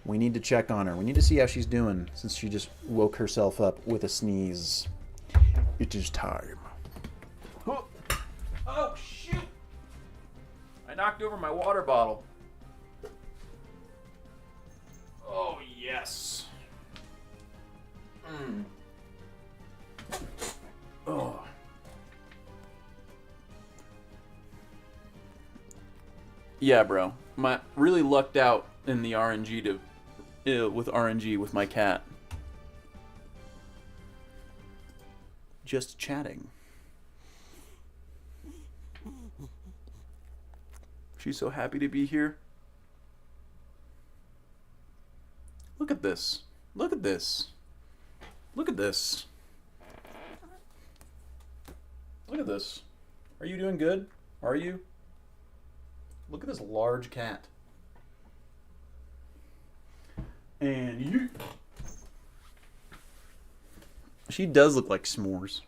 We need to check on her. We need to see how she's doing since she just woke herself up with a sneeze. It is time. Oh, shoot! I knocked over my water bottle. Oh, yes. Oh. Yeah, bro. My really lucked out in the RNG with my cat. Just chatting. She's so happy to be here. Look at this. Look at this. Look at this. Look at this. Are you doing good? Are you? Look at this large cat. And you... She does look like s'mores.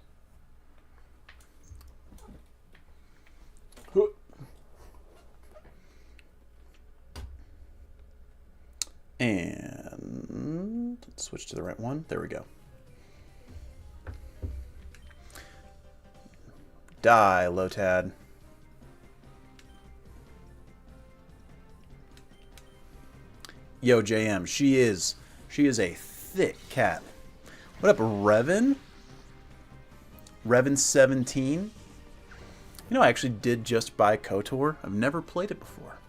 And let's switch to the right one. There we go. Die, Lotad. Yo, JM, she is a thick cat. What up, Revan? Revan 17. You know, I actually did just buy KOTOR. I've never played it before.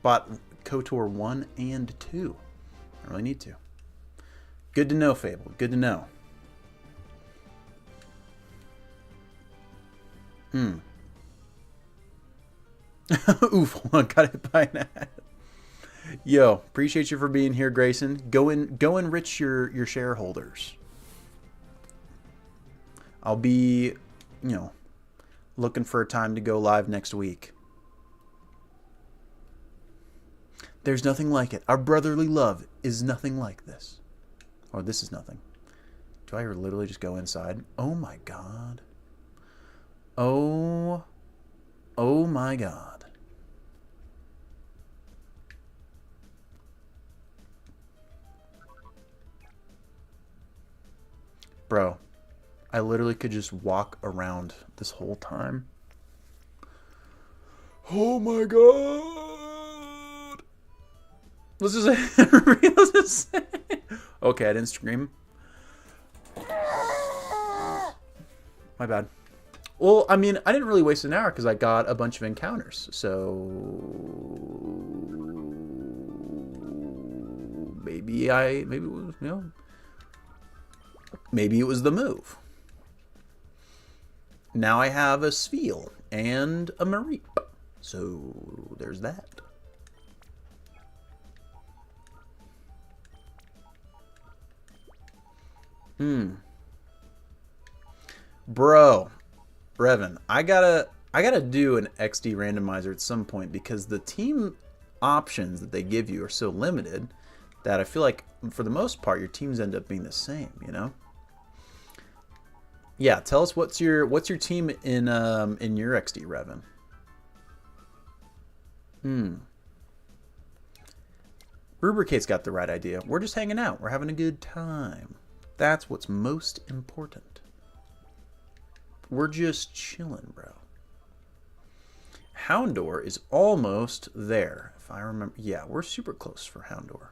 Bought KOTOR 1 and 2. I really need to. Good to know, Fable. Good to know. Oof, hold on, got hit by an ad. Yo, appreciate you for being here, Grayson. Go enrich your shareholders. I'll be, looking for a time to go live next week. There's nothing like it. Our brotherly love is nothing like this. Or this is nothing. Do I literally just go inside? Oh my god. Oh my god. Bro, I literally could just walk around this whole time. Oh my god. Let's just say. Okay, I didn't scream. My bad. Well, I mean, I didn't really waste an hour because I got a bunch of encounters. So maybe it was the move. Now I have a Spheal and a Mareep. So there's that. Bro, Brevin, I gotta do an XD randomizer at some point because the team options that they give you are so limited that I feel like for the most part your teams end up being the same, Yeah, tell us what's your team in your XD, Revan. Rubricate's got the right idea. We're just hanging out. We're having a good time. That's what's most important. We're just chilling, bro. Houndor is almost there. If I remember. Yeah, we're super close for Houndor.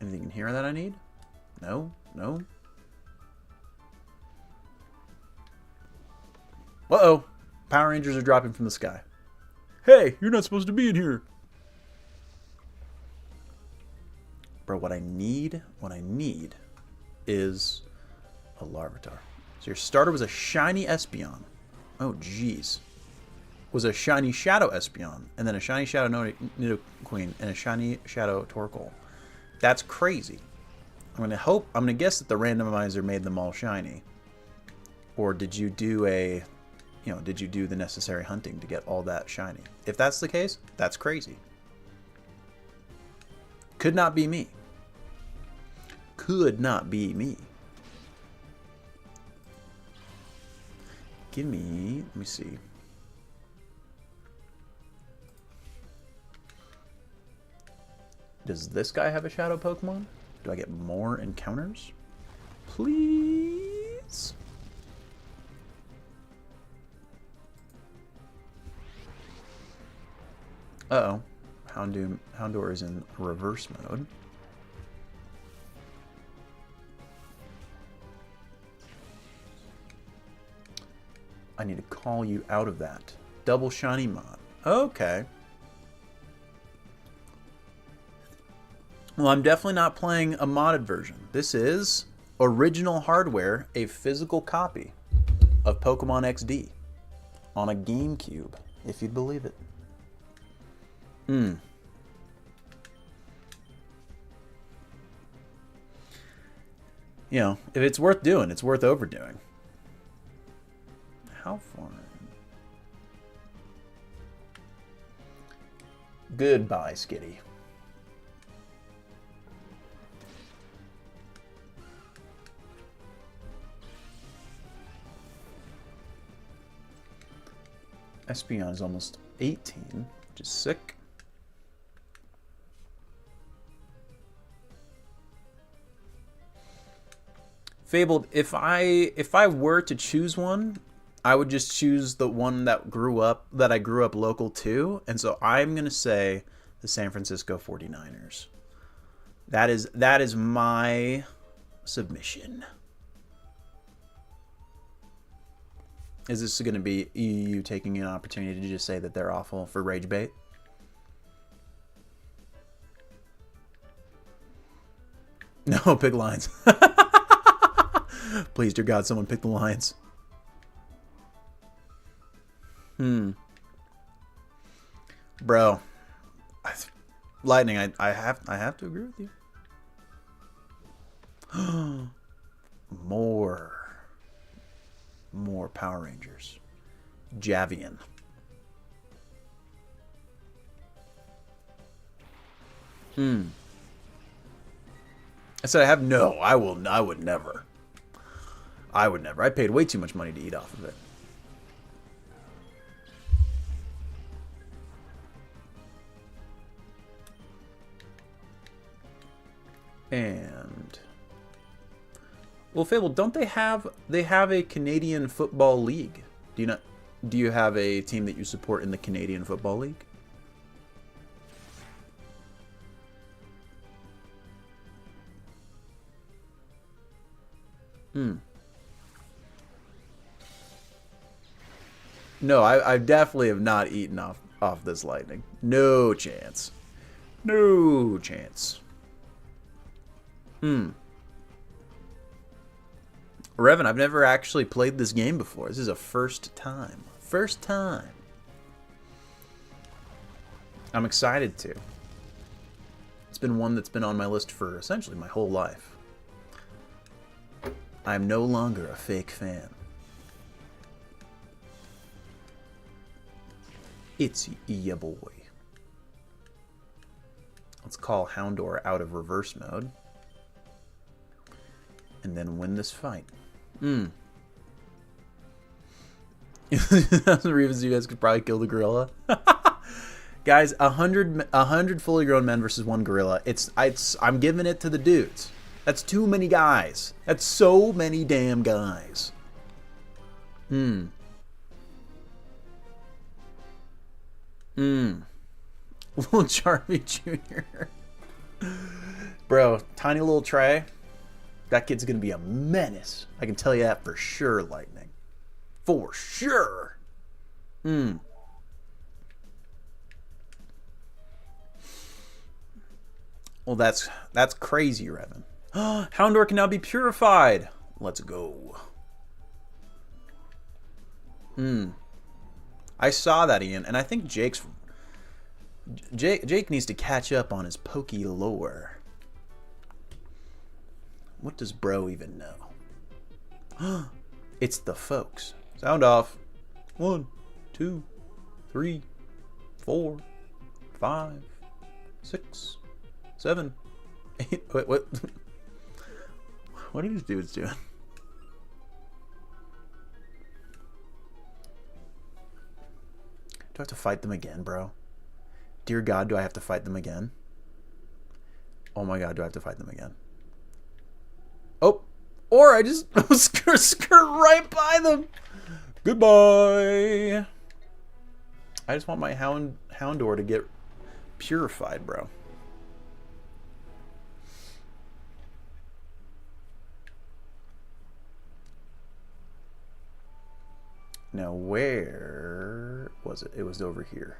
Anything in here that I need? No? No? Uh-oh. Power Rangers are dropping from the sky. Hey, you're not supposed to be in here. Bro, what I need is a Larvitar. So your starter was a shiny Espeon. Oh, jeez. Was a shiny Shadow Espeon, and then a shiny Shadow Nidoqueen, and a shiny Shadow Torkoal. That's crazy. I'm gonna guess that the randomizer made them all shiny. Or did you do did you do the necessary hunting to get all that shiny? If that's the case, that's crazy. Could not be me. Could not be me. Let me see. Does this guy have a shadow Pokemon? Do I get more encounters? Please? Uh-oh. Houndor is in reverse mode. I need to call you out of that. Double shiny mod. Okay. Well, I'm definitely not playing a modded version. This is original hardware, a physical copy of Pokemon XD on a GameCube, if you'd believe it. If it's worth doing, it's worth overdoing. How far? Goodbye, Skitty. Espeon is almost 18, which is sick. Fabled, if I were to choose one, I would just choose the one that I grew up local to, and so I'm gonna say the San Francisco 49ers. That is my submission. Is this going to be you taking an opportunity to just say that they're awful for rage bait? No, pick Lions. Please, dear God, someone pick the Lions. Bro. Lightning, I have to agree with you. More Power Rangers. Javian. I said I have no. I would never. I would never. I paid way too much money to eat off of it. And well, Fable, don't they have a Canadian Football League? Do you have a team that you support in the Canadian Football League? No, I definitely have not eaten off this lightning. No chance. No chance. Revan, I've never actually played this game before. This is a first time. First time. I'm excited to. It's been one that's been on my list for essentially my whole life. I'm no longer a fake fan. It's ya boy. Let's call Houndor out of reverse mode. And then win this fight. Revis, you guys could probably kill the gorilla. Guys, 100 fully grown men versus one gorilla. I'm giving it to the dudes. That's too many guys. That's so many damn guys. Little Charlie Jr. Bro, tiny little Trey. That kid's gonna be a menace. I can tell you that for sure, Lightning. For sure. Well, that's crazy, Revan. Houndor can now be purified. Let's go. I saw that, Ian, and I think Jake needs to catch up on his Pokey lore. What does bro even know? It's the folks. Sound off. 1, 2, 3, 4, 5, 6, 7, 8. Wait, what? What are these dudes doing? Do I have to fight them again, bro? Dear God, do I have to fight them again? Oh my God, do I have to fight them again? Oh, or I just skirt right by them. Goodbye. I just want my Houndor to get purified, bro. Now, where was it? It was over here.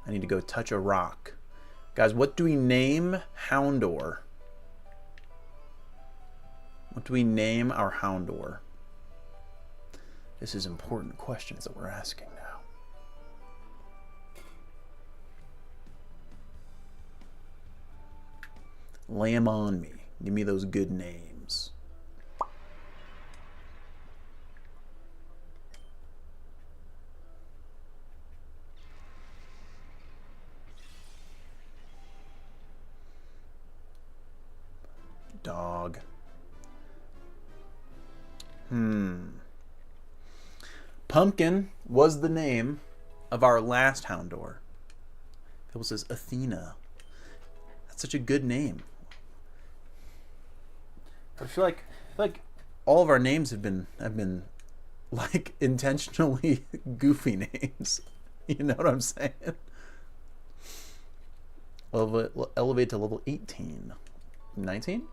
I need to go touch a rock. Guys, what do we name Houndor? What do we name our Houndor? This is important questions that we're asking now. Lay 'em on me. Give me those good names. Dog. Pumpkin was the name of our last Houndor. It says Athena. That's such a good name. I feel like all of our names have been like intentionally goofy names. You know what I'm saying? Elevate to level 18. 19?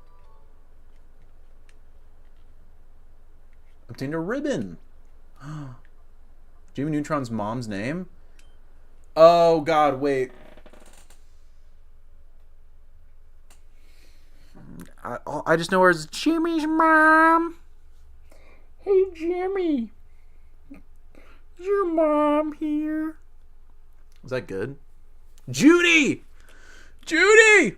Obtained a ribbon. Jimmy Neutron's mom's name? Oh God, wait. I just know her as Jimmy's mom. Hey, Jimmy. Is your mom here? Was that good? Judy! Judy!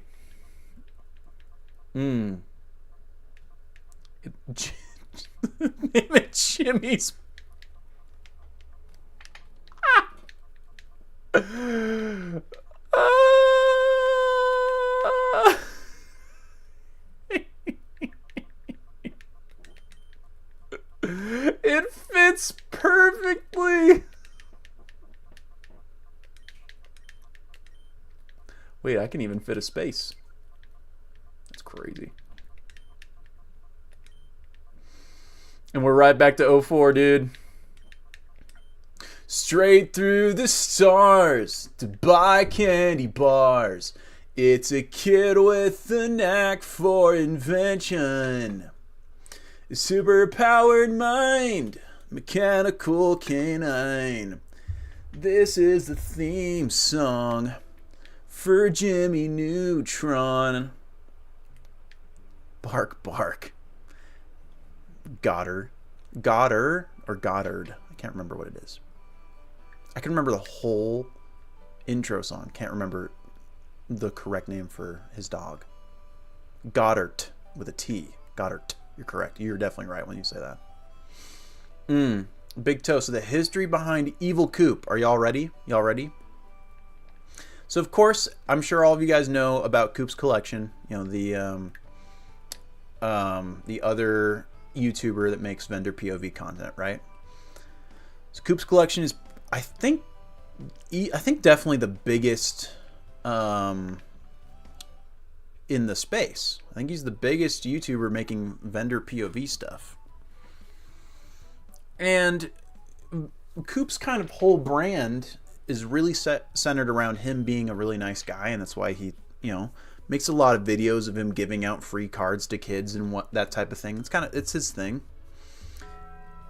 Name it Jimmy's. It fits perfectly. Wait, I can even fit a space. That's crazy. And we're right back to 04, dude. Straight through the stars to buy candy bars. It's a kid with a knack for invention. A super-powered mind, mechanical canine. This is the theme song for Jimmy Neutron. Bark, bark. Goddard or Goddard. I can't remember what it is. I can remember the whole intro song. Can't remember the correct name for his dog. Goddard with a T. Goddard. You're correct. You're definitely right when you say that. Big toe. So the history behind Evil Coop. Are y'all ready? Y'all ready? So of course, I'm sure all of you guys know about Coop's collection. You know, the other YouTuber that makes vendor POV content, right? So Coop's collection is, I think definitely the biggest in the space. I think he's the biggest YouTuber making vendor POV stuff. And Coop's kind of whole brand is really centered around him being a really nice guy, and that's why he, you know, makes a lot of videos of him giving out free cards to kids and that type of thing. It's his thing.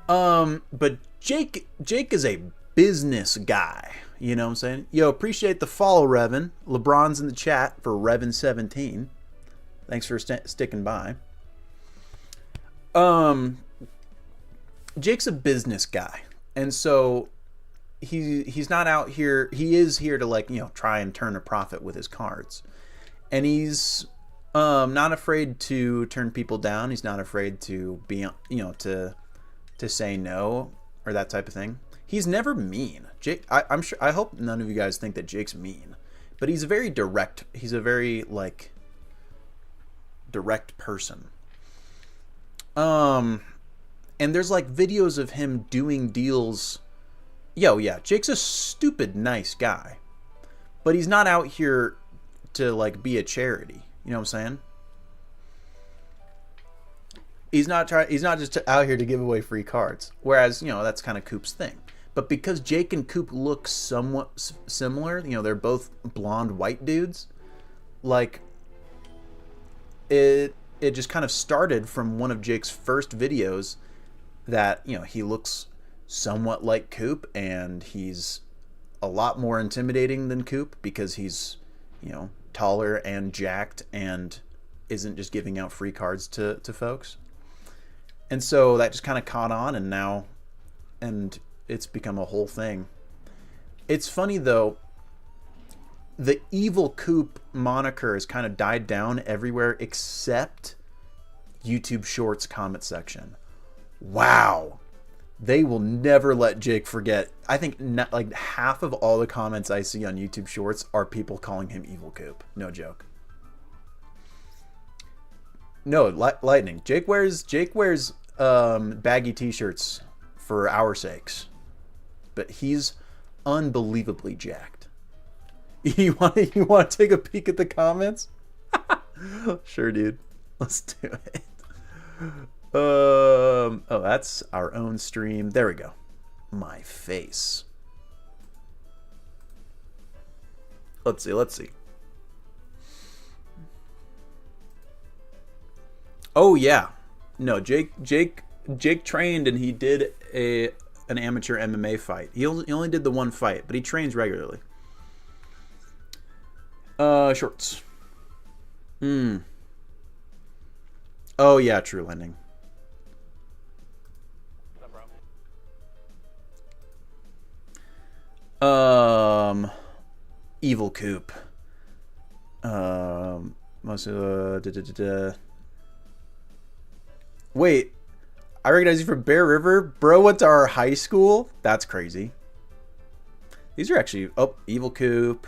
But Jake is a business guy. You know what I'm saying? Yo, appreciate the follow, Revan. LeBron's in the chat for Revan17. Thanks for sticking by. Jake's a business guy, and so he's not out here. He is here to, like, you know, try and turn a profit with his cards, and he's not afraid to turn people down. He's not afraid to be, you know, to say no or that type of thing. He's never mean. Jake, I'm sure. I hope none of you guys think that Jake's mean, but he's a very direct. He's a very, like, direct person. And there's, like, videos of him doing deals. Yo, yeah, Jake's a stupid nice guy, but he's not out here to, like, be a charity. You know what I'm saying? He's not just out here to give away free cards. Whereas, you know, that's kind of Coop's thing. But because Jake and Coop look somewhat similar, you know, they're both blonde white dudes, like, it just kind of started from one of Jake's first videos that, you know, he looks somewhat like Coop, and he's a lot more intimidating than Coop because he's, you know, taller and jacked and isn't just giving out free cards to folks. And so that just kind of caught on, and it's become a whole thing. It's funny, though, the Evil Coop moniker has kind of died down everywhere except YouTube Shorts comment section. Wow. They will never let Jake forget. I think like half of all the comments I see on YouTube Shorts are people calling him Evil Coop. No joke. No, lightning. Jake wears baggy t-shirts for our sakes, but he's unbelievably jacked. You want to take a peek at the comments? Sure, dude. Let's do it. Oh, that's our own stream. There we go. My face. Let's see. Oh yeah. No, Jake trained, and he did an amateur MMA fight. He only did the one fight, but he trains regularly. Shorts. Oh, yeah, True Lending. What's up, bro? Evil Coop. Wait, I recognize you from Bear River? Bro went to our high school? That's crazy. These are actually... Oh, Evil Coop.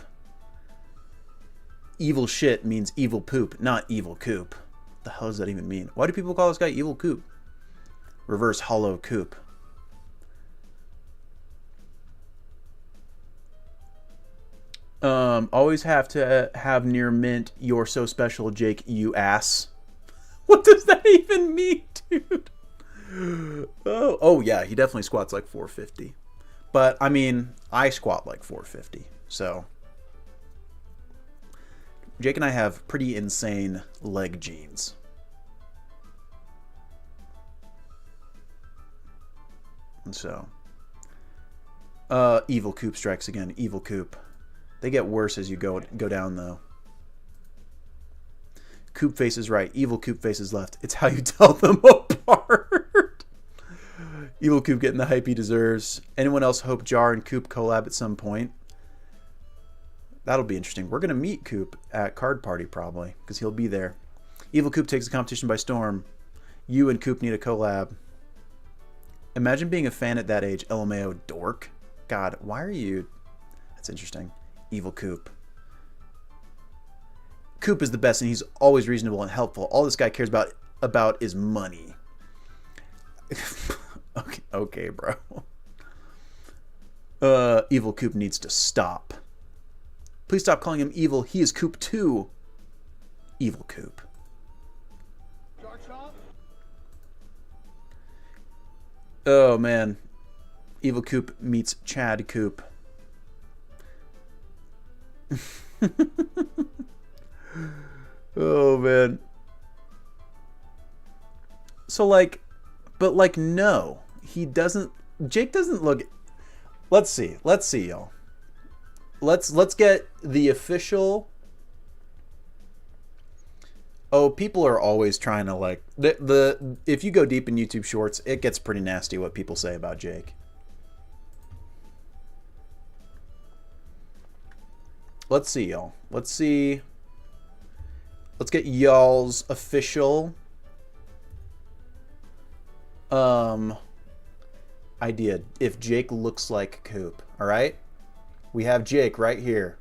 Evil shit means evil poop, not evil coop. What the hell does that even mean? Why do people call this guy Evil Coop? Reverse Hollow Coop. Always have to have near mint. You're so special, Jake, you ass. What does that even mean, dude? Oh yeah, he definitely squats like 450. But, I mean, I squat like 450, so... Jake and I have pretty insane leg genes. And so... Evil Coop strikes again. Evil Coop. They get worse as you go down, though. Coop face is right. Evil Coop face is left. It's how you tell them apart. Evil Coop getting the hype he deserves. Anyone else hope Jar and Coop collab at some point? That'll be interesting. We're going to meet Coop at Card Party, probably, because he'll be there. Evil Coop takes the competition by storm. You and Coop need a collab. Imagine being a fan at that age. LMAO dork. God, why are you... That's interesting. Evil Coop. Coop is the best, and he's always reasonable and helpful. All this guy cares about is money. Okay, bro. Evil Coop needs to stop. Please stop calling him evil. He is Coop too. Evil Coop. Oh, man. Evil Coop meets Chad Coop. Oh, man. So, like... But, like, no. He doesn't... Jake doesn't look... Let's see, y'all. Let's get the official... Oh, people are always trying to, like... If you go deep in YouTube Shorts, it gets pretty nasty what people say about Jake. Let's see, y'all. Let's see... Let's get y'all's official... idea. If Jake looks like Coop, all right? We have Jake right here.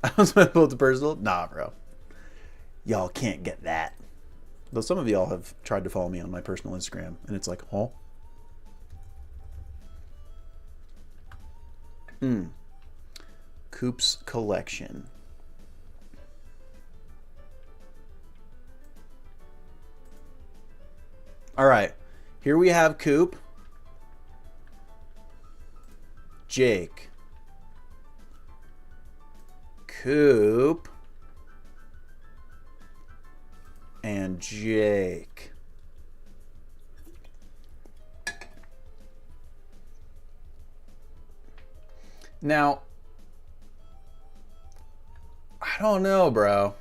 I was going to build the personal. Nah, bro. Y'all can't get that. Though some of y'all have tried to follow me on my personal Instagram, and it's like, huh? Coop's collection. All right. Here we have Coop. Jake. Coop. And Jake. Now, I don't know, bro.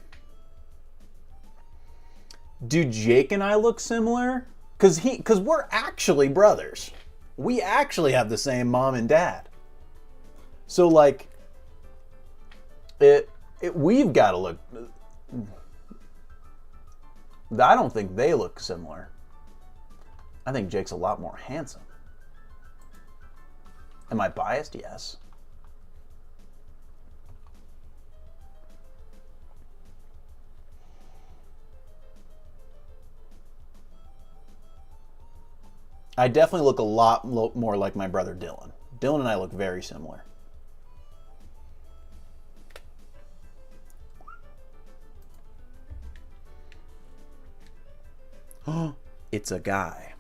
Do Jake and I look similar? Cause we're actually brothers. We actually have the same mom and dad. So like, we've got to look. I don't think they look similar. I think Jake's a lot more handsome. Am I biased? Yes. I definitely look a lot more like my brother Dylan. Dylan and I look very similar. Oh, it's a guy.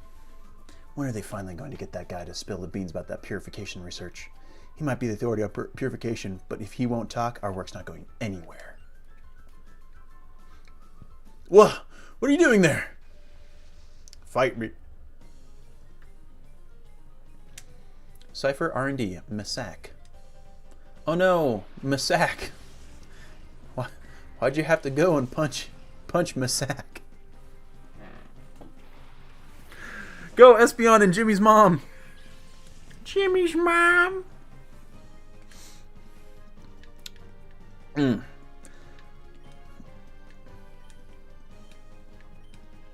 When are they finally going to get that guy to spill the beans about that purification research? He might be the authority on purification, but if he won't talk, our work's not going anywhere. Whoa! What are you doing there? Fight me. Cypher R&D. Masak. Oh no, Masak. Why'd you have to go and punch Masak? Go, Espeon and Jimmy's mom. Jimmy's mom.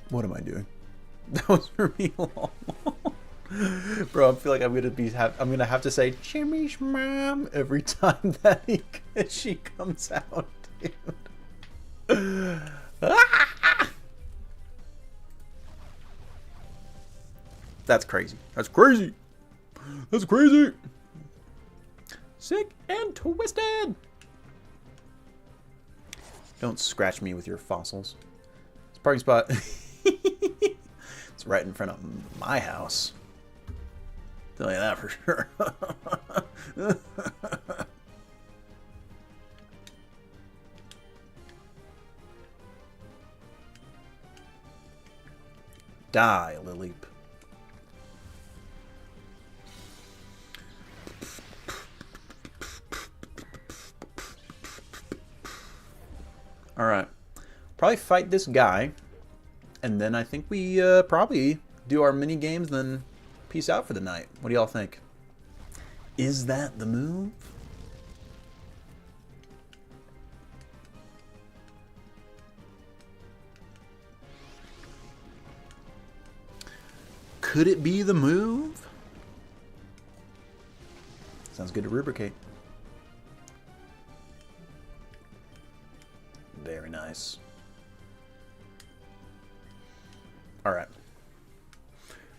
What am I doing? That was for me all along. Bro, I feel like I'm gonna have to say Jimmy's mom every time that she comes out, dude. That's crazy. That's crazy. That's crazy. Sick and twisted. Don't scratch me with your fossils. It's a parking spot. It's right in front of my house. Tell you that for sure. Die, Lileep. Alright. Probably fight this guy. And then I think we probably do our mini games, then peace out for the night. What do y'all think? Is that the move? Could it be the move? Sounds good to rubricate. Very nice. Alright.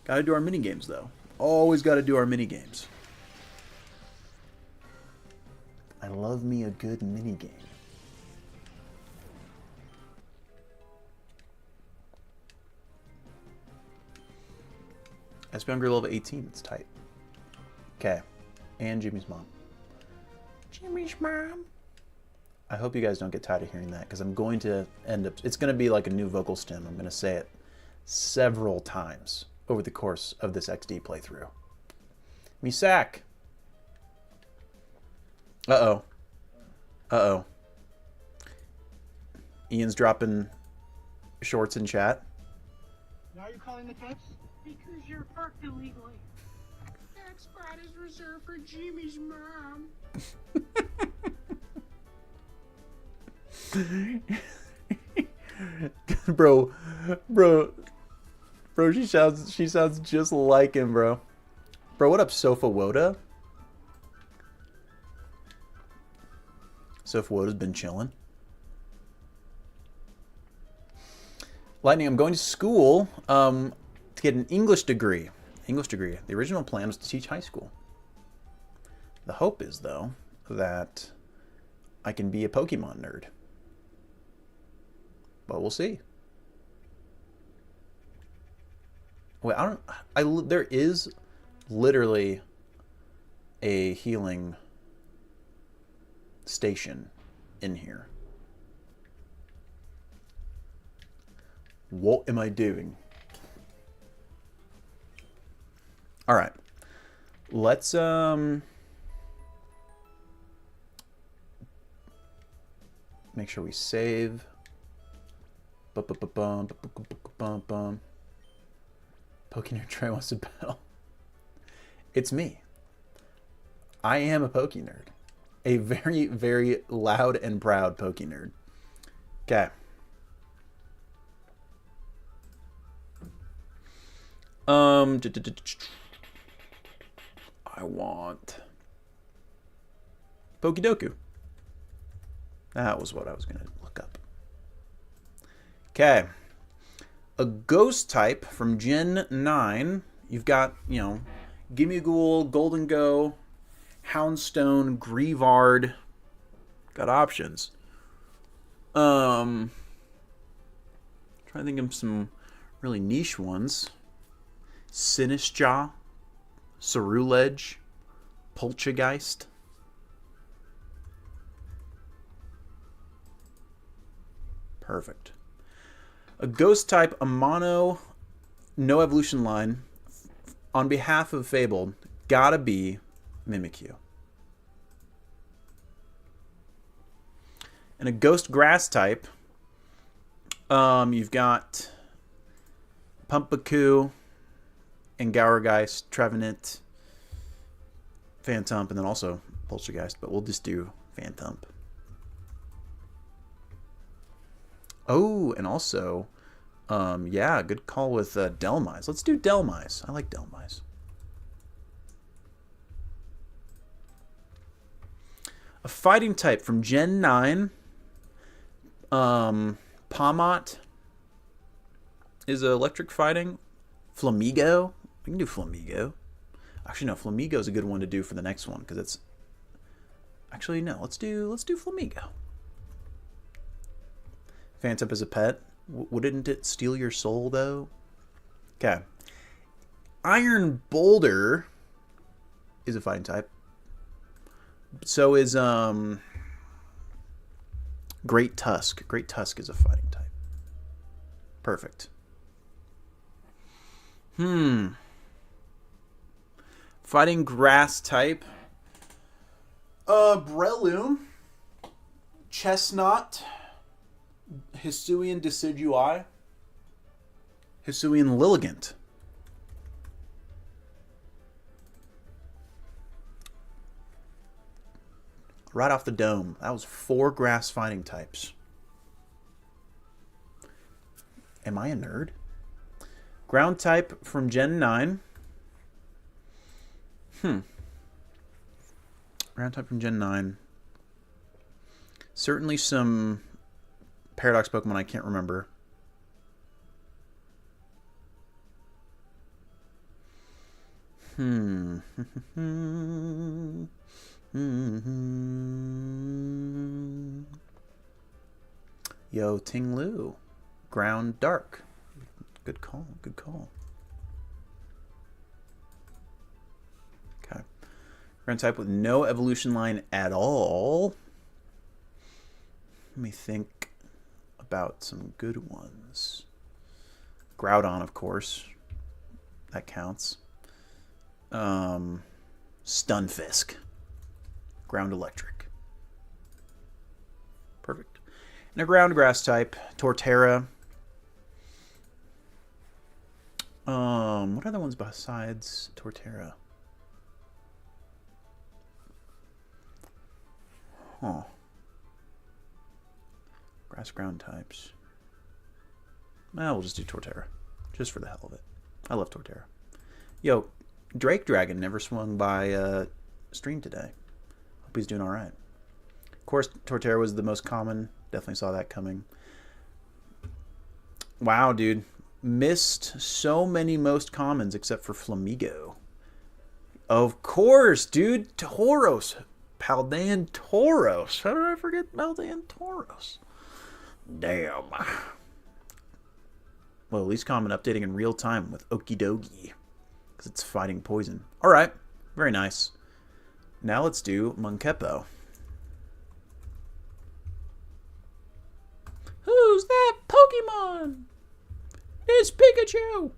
Gotta do our mini games though. Always gotta do our mini games. I love me a good mini game. Espeon grew level 18. It's tight. Okay. And Jimmy's mom. Jimmy's mom. I hope you guys don't get tired of hearing that, because I'm going to end up... It's going to be like a new vocal stem. I'm going to say it several times over the course of this XD playthrough. Misak. Uh-oh. Uh-oh. Ian's dropping shorts in chat. Why are you calling the cops? Because you're parked illegally. That spot is reserved for Jimmy's mom. bro, she sounds just like him, bro. Bro, what up, Sofa Woda? Sofa Woda's been chilling. Lightning, I'm going to school to get an English degree. The original plan was to teach high school. The hope is, though, that I can be a Pokemon nerd. But we'll see. Wait, there is literally a healing station in here. What am I doing? All right. Let's make sure we save. Pokémon Trey wants to battle. It's me. I am a Poké nerd. A very, very loud and proud Poké nerd. Okay. I want Pokédoku. That was what I was going to look up. Okay. A ghost type from Gen 9. You've got, you know, Gimmighoul, Golden Go, Houndstone, Grievard. Got options. Trying to think of some really niche ones. Sinistcha, Ceruledge, Poltergeist. Perfect. A ghost type, a mono, no evolution line. On behalf of Fabled, gotta be Mimikyu. And a ghost grass type, you've got Pumpaku and Gourgeist, Trevenant, Phantump, and then also Poltergeist, but we'll just do Phantump. Oh, and also, yeah, good call with Delmise. Let's do Delmise. I like Delmise. A fighting type from Gen 9. Pomot is electric fighting. Flamigo. We can do Flamigo. Actually, no, Flamigo is a good one to do for the next one because it's. Actually, no. Let's do Flamigo. Phantom as a pet. Wouldn't it steal your soul though? Okay. Iron Boulder is a fighting type. So is Great Tusk. Great Tusk is a fighting type. Perfect. Fighting grass type. Breloom. Chestnut. Hisuian Decidueye. Hisuian Lilligant. Right off the dome. That was 4 grass fighting types. Am I a nerd? Ground type from Gen 9. Ground type from Gen 9. Certainly some Paradox Pokemon I can't remember. Yo, Ting-Lu. Ground Dark. Good call. Good call. Okay. Ground type with no evolution line at all. Let me think about some good ones. Groudon, of course. That counts. Stunfisk. Ground Electric. Perfect. And a ground grass type, Torterra. What are the ones besides Torterra? Grass ground types. We'll just do Torterra. Just for the hell of it. I love Torterra. Yo, Drake Dragon never swung by stream today. Hope he's doing alright. Of course, Torterra was the most common. Definitely saw that coming. Wow, dude. Missed so many most commons except for Flamigo. Of course, dude. Tauros. Paldean Tauros. How did I forget Paldean Tauros? Damn. Well, at least common updating in real time with Okidogi. Because it's fighting poison. Alright. Very nice. Now let's do Munkepo. Who's that Pokemon? It's Pikachu!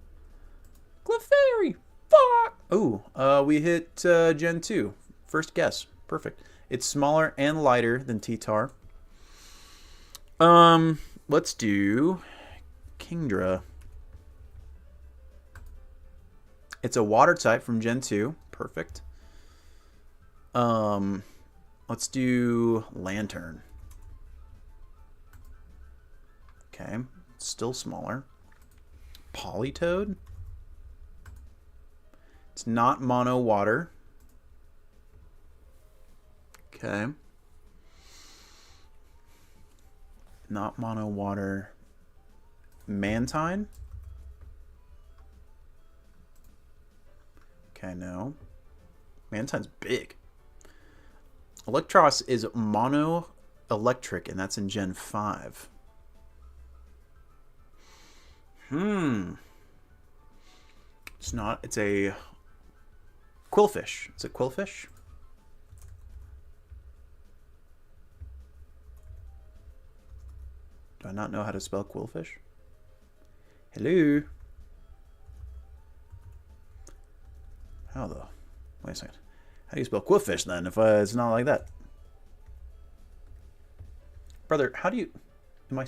Clefairy! Fuck! Ooh, we hit Gen 2. First guess. Perfect. It's smaller and lighter than T-Tar. Let's do Kingdra. It's a water type from Gen 2. Perfect. Let's do Lantern. Okay, still smaller. Politoed. It's not mono water. Okay. Not mono water. Mantine. Okay, no. Mantine's big. Electros is mono electric, and that's in Gen 5. It's not. It's a Quillfish. It's a Quillfish. Do I not know how to spell Quillfish? Hello? How the? Wait a second. How do you spell Qwilfish then if it's not like that? Brother, how do you... Am I...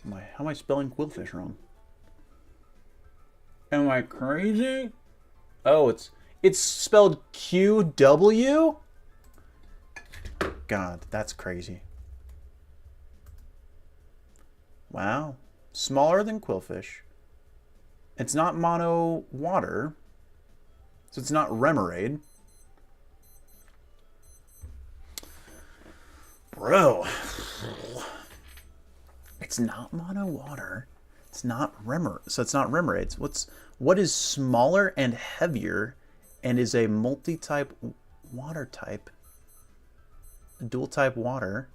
How am I spelling Qwilfish wrong? Am I crazy? Oh, it's spelled QW? God, that's crazy. Wow. Smaller than Qwilfish. It's not mono water. So it's not Remoraid. Bro. It's not mono water. It's not so it's not Remoraid. What is smaller and heavier and is a multi-type water type, dual type water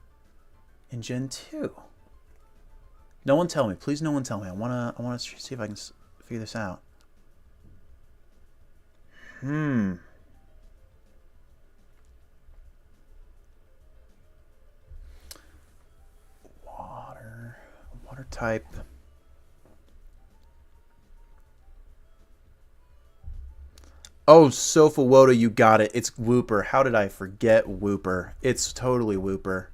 in Gen 2? No one tell me, please. No one tell me. I wanna see if I can figure this out. Water type. Oh, Sofa Woda, you got it. It's Wooper. How did I forget Wooper? It's totally Wooper.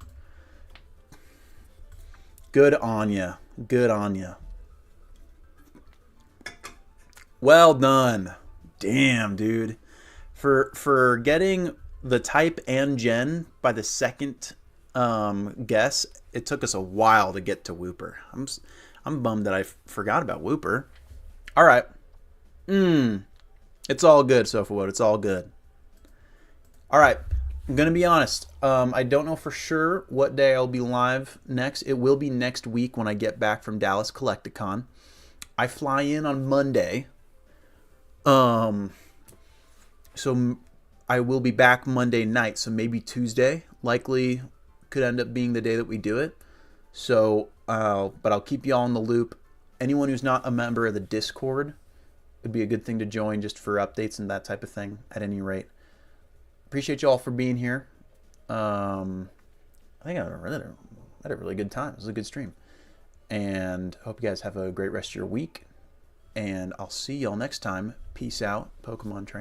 Good on ya. Good on ya. Well done. Damn, dude. For getting the type and gen by the second guess, it took us a while to get to Wooper. I'm bummed that I forgot about Wooper. All right. It's all good, SofaWood. It's all good. All right. I'm going to be honest. I don't know for sure what day I'll be live next. It will be next week when I get back from Dallas Collecticon. I fly in on Monday. So I will be back Monday night. So maybe Tuesday. Likely could end up being the day that we do it. So, but I'll keep you all in the loop. Anyone who's not a member of the Discord, it'd be a good thing to join just for updates and that type of thing at any rate. Appreciate you all for being here. I think I had a really good time. It was a good stream. And I hope you guys have a great rest of your week. And I'll see y'all next time. Peace out, Pokemon Train.